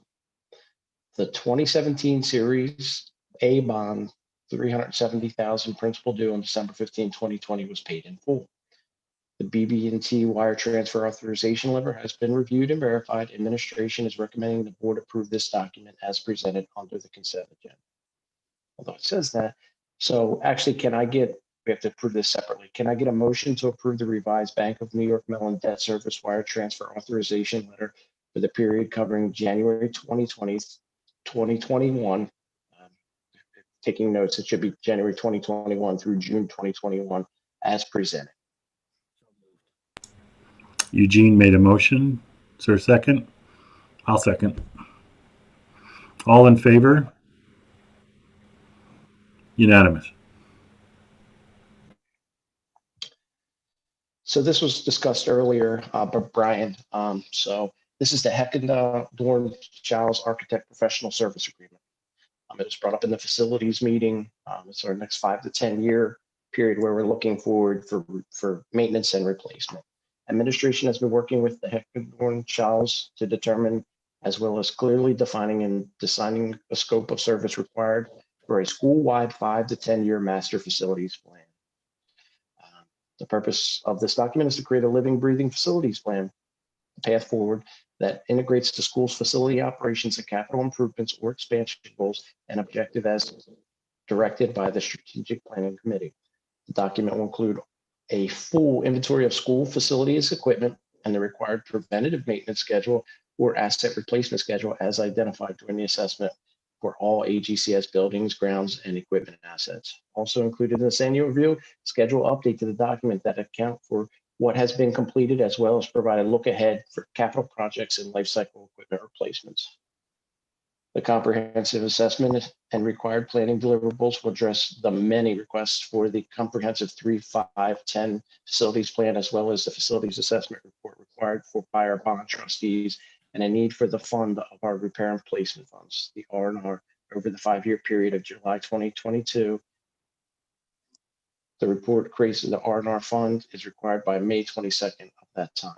The 2017 Series A bond, $370,000 principal due on December 15, 2020 was paid in full. The BB&T wire transfer authorization letter has been reviewed and verified. Administration is recommending the board approve this document as presented under the consent agenda. Although it says that, so actually, we have to approve this separately. Can I get a motion to approve the revised Bank of New York Mellon debt service wire transfer authorization letter for the period covering January 2021? Taking notes, it should be January 2021 through June 2021 as presented. Eugene made a motion. Is there a second? I'll second. All in favor? Unanimous. So this was discussed earlier by Brian. So this is the Heckendorn Giles Architect Professional Service Agreement. It was brought up in the facilities meeting. It's our next 5 to 10 year period where we're looking forward for maintenance and replacement. Administration has been working with the Heckendorn Giles to determine, as well as clearly defining and designing a scope of service required for a school-wide 5 to 10 year master facilities plan. The purpose of this document is to create a living, breathing facilities plan, a path forward that integrates the school's facility operations and capital improvements or expansion goals and objective as directed by the Strategic Planning Committee. The document will include a full inventory of school facilities, equipment, and the required preventative maintenance schedule or asset replacement schedule as identified during the assessment for all AGCS buildings, grounds, and equipment assets. Also included in this annual review, schedule update to the document that account for what has been completed, as well as provide a look ahead for capital projects and life cycle equipment replacements. The comprehensive assessment and required planning deliverables will address the many requests for the comprehensive 3, 5, 10 facilities plan, as well as the facilities assessment report required by our bond trustees, and a need for the fund of our repair and replacement funds, the R&R, over the 5-year period of July 2022. The report creates the R&R fund is required by May 22nd of that time.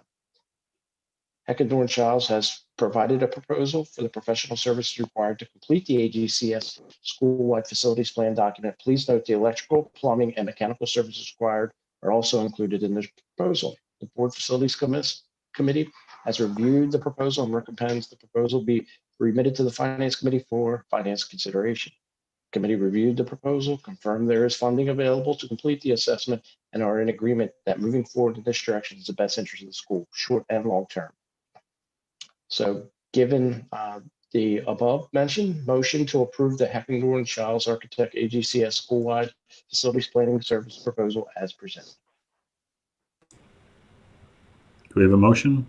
Heckendorn Childs has provided a proposal for the professional services required to complete the AGCS school-wide facilities plan document. Please note the electrical, plumbing, and mechanical services required are also included in this proposal. The Board Facilities Committee has reviewed the proposal and recommends the proposal be remitted to the Finance Committee for finance consideration. The committee reviewed the proposal, confirmed there is funding available to complete the assessment, and are in agreement that moving forward in this direction is the best interest of the school, short and long term. So given the above mentioned, motion to approve the Heckendorn Childs Architect AGCS school-wide facilities planning service proposal as presented. Do we have a motion?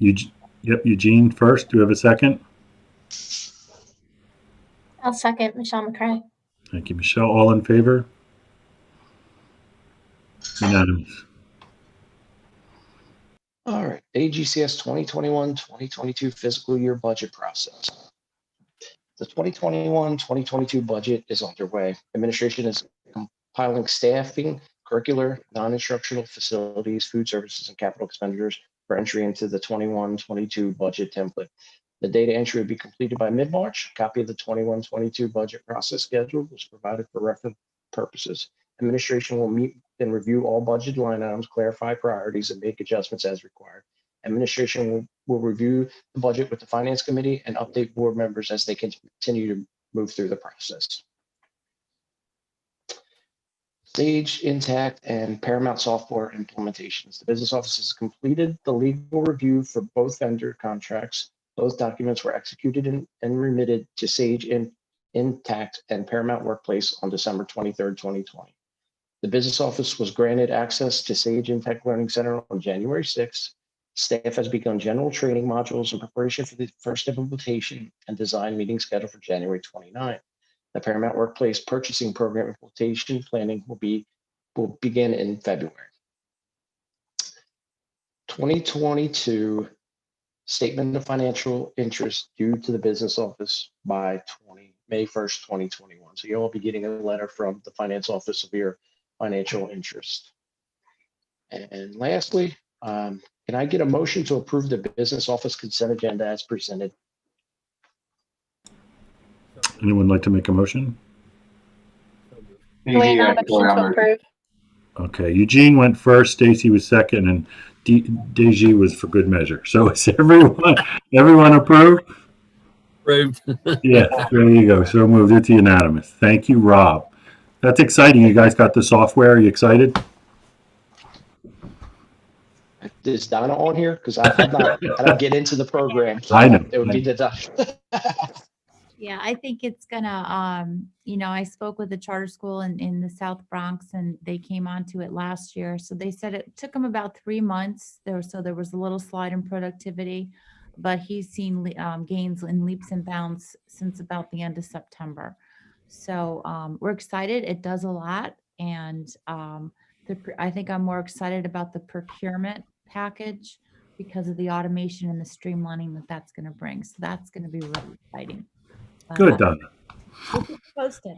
Eugene first. Do we have a second? I'll second Michelle McCray. Thank you, Michelle. All in favor? Unanimous. All right, AGCS 2021-2022 fiscal year budget process. The 2021-2022 budget is underway. Administration is compiling staffing, curricular, non-instructional facilities, food services, and capital expenditures for entry into the 21-22 budget template. The data entry will be completed by mid-March. A copy of the 21-22 budget process schedule was provided for reference purposes. Administration will meet and review all budget line items, clarify priorities, and make adjustments as required. Administration will review the budget with the Finance Committee and update board members as they continue to move through the process. Sage, Intact, and Paramount software implementations. The business office has completed the legal review for both vendor contracts. Both documents were executed and remitted to Sage, Intact, and Paramount Workplace on December 23rd, 2020. The business office was granted access to Sage Intact Learning Center on January 6th. Staff has begun general training modules in preparation for the first implementation and design meeting scheduled for January 29th. The Paramount Workplace Purchasing Program implementation planning will begin in February. 2022 statement of financial interest due to the business office by May 1st, 2021. So you'll all be getting a letter from the finance office of your financial interest. And lastly, can I get a motion to approve the business office consent agenda as presented? Anyone like to make a motion? Wait, not a motion to approve. Okay, Eugene went first, Stacy was second, and Deji was for good measure. So is everyone approved? Approved. Yes, there you go. So moved. It's unanimous. Thank you, Rob. That's exciting. You guys got the software. Are you excited? Is Donna on here? Because I don't get into the program. So I know. It would be the Yeah, I think it's gonna, I spoke with the charter school in the South Bronx and they came onto it last year. So they said it took them about 3 months. So there was a little slide in productivity, but he's seen gains in leaps and bounds since about the end of September. So we're excited. It does a lot. And I think I'm more excited about the procurement package because of the automation and the streamlining that that's going to bring. So that's going to be really exciting. Good, Donna. We'll keep you posted.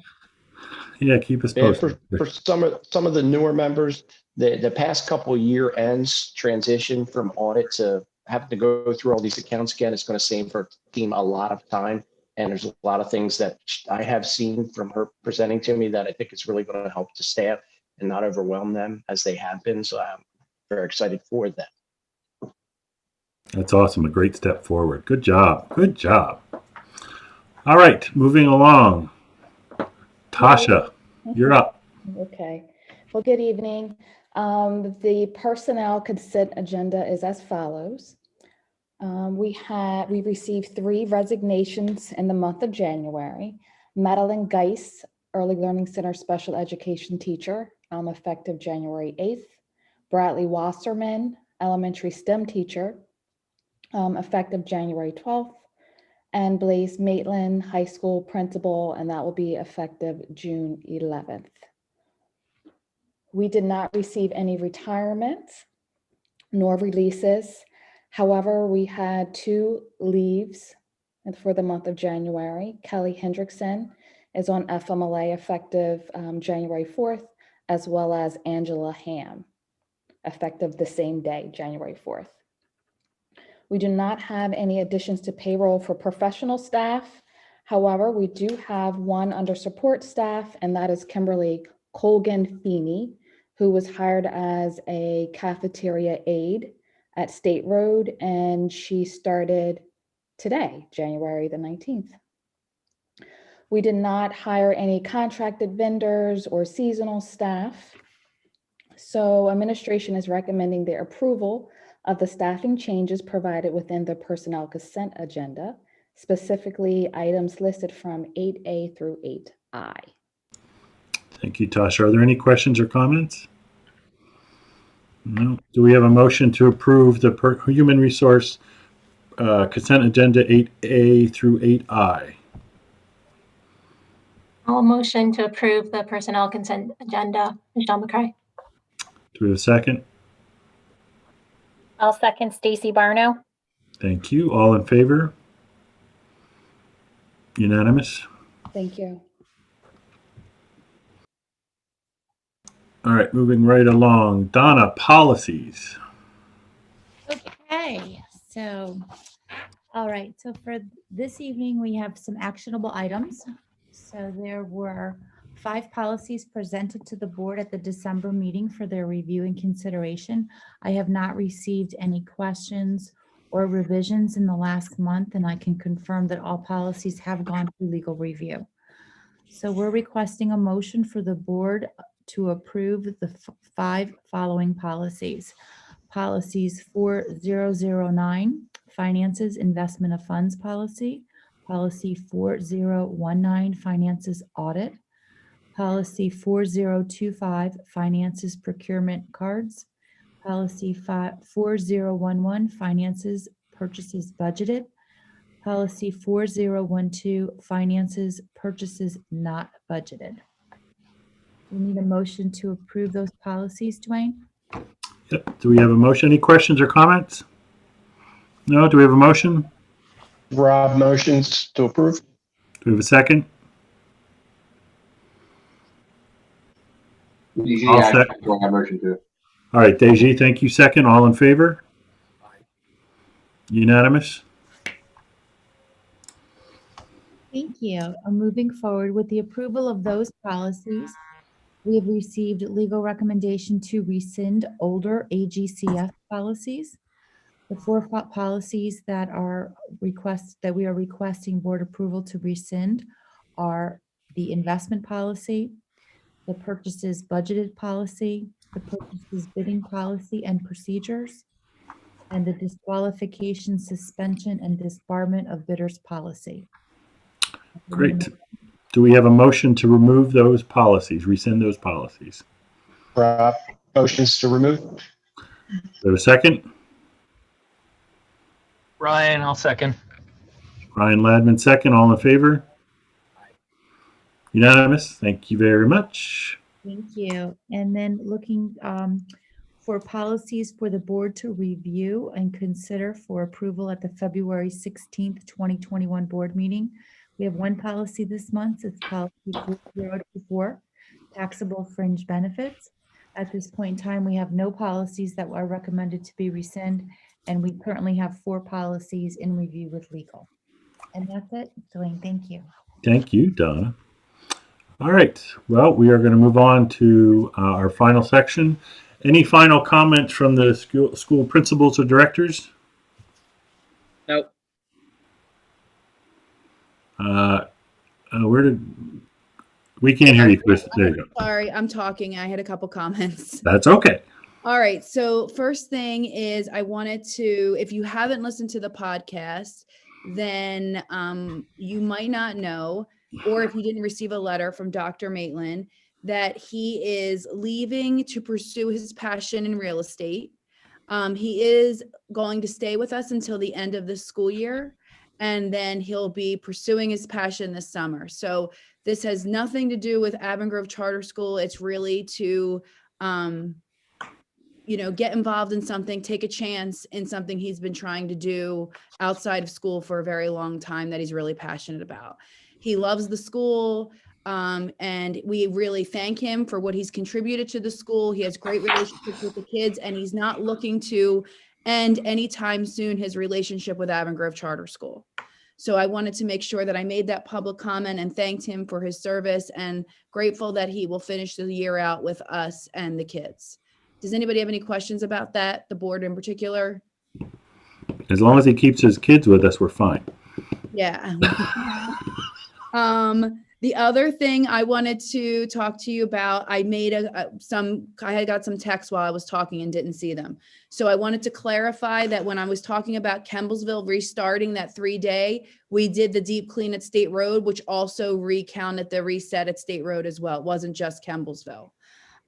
Yeah, keep us posted. For some of the newer members, the past couple of year ends transition from audit to having to go through all these accounts again. It's going to save her team a lot of time. And there's a lot of things that I have seen from her presenting to me that I think it's really going to help the staff and not overwhelm them as they have been. So I'm very excited for that. That's awesome. A great step forward. Good job. Good job. All right, moving along. Tasha, you're up. Okay. Well, good evening. The personnel consent agenda is as follows. We received 3 resignations in the month of January. Madeline Geis, Early Learning Center Special Education teacher, effective January 8th. Bradley Wasserman, elementary STEM teacher, effective January 12th. And Blaze Maitland, high school principal, and that will be effective June 11th. We did not receive any retirements nor releases. However, we had 2 leaves for the month of January. Kelly Hendrickson is on FMLA effective January 4th, as well as Angela Ham, effective the same day, January 4th. We do not have any additions to payroll for professional staff. However, we do have 1 under support staff, and that is Kimberly Colgan Feeney, who was hired as a cafeteria aide at State Road, and she started today, January the 19th. We did not hire any contracted vendors or seasonal staff. So administration is recommending the approval of the staffing changes provided within the personnel consent agenda, specifically items listed from 8A through 8I. Thank you, Tasha. Are there any questions or comments? No. Do we have a motion to approve the human resource consent agenda 8A through 8I? I'll motion to approve the personnel consent agenda. Michelle McCray. Do we have a second? I'll second Stacy Barno. Thank you. All in favor? Unanimous? Thank you. All right, moving right along. Donna, policies. Okay, so, all right, so for this evening, we have some actionable items. So there were 5 policies presented to the board at the December meeting for their review and consideration. I have not received any questions or revisions in the last month, and I can confirm that all policies have gone through legal review. So we're requesting a motion for the board to approve the 5 following policies. Policies 4009, Finances, Investment of Funds Policy. Policy 4019, Finances Audit. Policy 4025, Finances Procurement Cards. Policy 4011, Finances Purchases Budgeted. Policy 4012, Finances Purchases Not Budgeted. We need a motion to approve those policies, Dwayne? Yep. Do we have a motion? Any questions or comments? No? Do we have a motion? Rob motions to approve. Do we have a second? I'll second. Motion to. All right, Deji, thank you. Second. All in favor? Unanimous? Thank you. Moving forward with the approval of those policies, we have received legal recommendation to rescind older AGCF policies. The 4 policies that we are requesting board approval to rescind are the investment policy, the purchases budgeted policy, the purchases bidding policy and procedures, and the disqualification, suspension, and disbarment of bidders policy. Great. Do we have a motion to remove those policies, rescind those policies? Rob motions to remove. Do we have a second? Ryan, I'll second. Ryan Ladman, second. All in favor? Unanimous. Thank you very much. Thank you. And then looking for policies for the board to review and consider for approval at the February 16th, 2021 board meeting. We have 1 policy this month. It's policy 4024, taxable fringe benefits. At this point in time, we have no policies that are recommended to be rescinded, and we currently have 4 policies in review with legal. And that's it. Dwayne, thank you. Thank you, Donna. All right. Well, we are going to move on to our final section. Any final comments from the school principals or directors? Nope. We can't hear you, Chris. There you go. Sorry, I'm talking. I had a couple comments. That's okay. All right. So first thing is I wanted to, if you haven't listened to the podcast, then you might not know, or if you didn't receive a letter from Dr. Maitland, that he is leaving to pursue his passion in real estate. He is going to stay with us until the end of the school year, and then he'll be pursuing his passion this summer. So this has nothing to do with Avon Grove Charter School. It's really to, get involved in something, take a chance in something he's been trying to do outside of school for a very long time that he's really passionate about. He loves the school, and we really thank him for what he's contributed to the school. He has great relationships with the kids, and he's not looking to end anytime soon his relationship with Avon Grove Charter School. So I wanted to make sure that I made that public comment and thanked him for his service, and grateful that he will finish the year out with us and the kids. Does anybody have any questions about that, the board in particular? As long as he keeps his kids with us, we're fine. Yeah. The other thing I wanted to talk to you about, I made I had got some texts while I was talking and didn't see them. So I wanted to clarify that when I was talking about Kemblesville restarting that 3-day, we did the deep clean at State Road, which also recounted the reset at State Road as well. It wasn't just Kemblesville.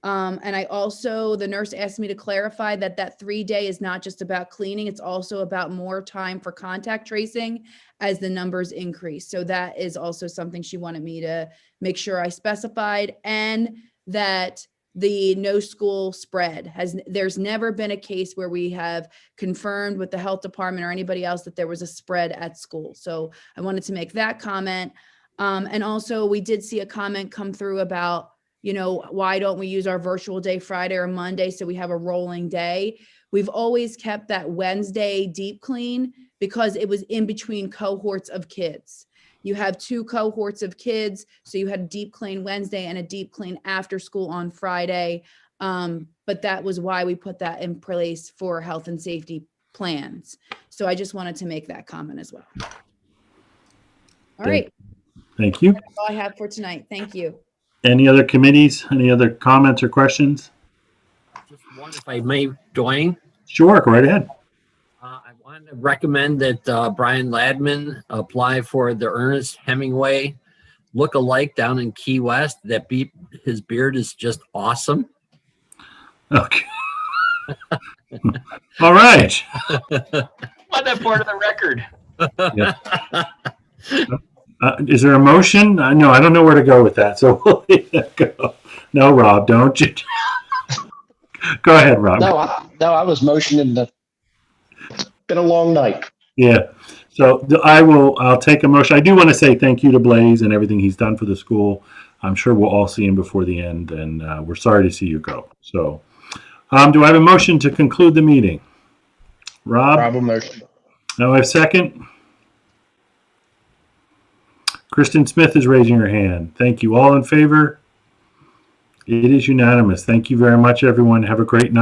And I also, the nurse asked me to clarify that that 3-day is not just about cleaning. It's also about more time for contact tracing as the numbers increase. So that is also something she wanted me to make sure I specified, and that the no school spread there's never been a case where we have confirmed with the health department or anybody else that there was a spread at school. So I wanted to make that comment. And also we did see a comment come through about, why don't we use our virtual day Friday or Monday so we have a rolling day? We've always kept that Wednesday deep clean because it was in between cohorts of kids. You have 2 cohorts of kids, so you had a deep clean Wednesday and a deep clean after school on Friday. But that was why we put that in place for health and safety plans. So I just wanted to make that comment as well. All right. Thank you. That's all I have for tonight. Thank you. Any other committees? Any other comments or questions? Just one, if I may, Dwayne. Sure, go right ahead. I want to recommend that Brian Ladman apply for the Ernest Hemingway look-alike down in Key West. His beard is just awesome. Okay. All right. Want that part of the record? Yeah. Is there a motion? No, I don't know where to go with that. So we'll let that go. No, Rob, don't you? Go ahead, Rob. No, I was motioning that. It's been a long night. Yeah. So I'll take a motion. I do want to say thank you to Blaze and everything he's done for the school. I'm sure we'll all see him before the end, and we're sorry to see you go. So do I have a motion to conclude the meeting? Rob? Rob, motion. No, I have a second. Kristin Smith is raising her hand. Thank you. All in favor? It is unanimous. Thank you very much, everyone. Have a great night.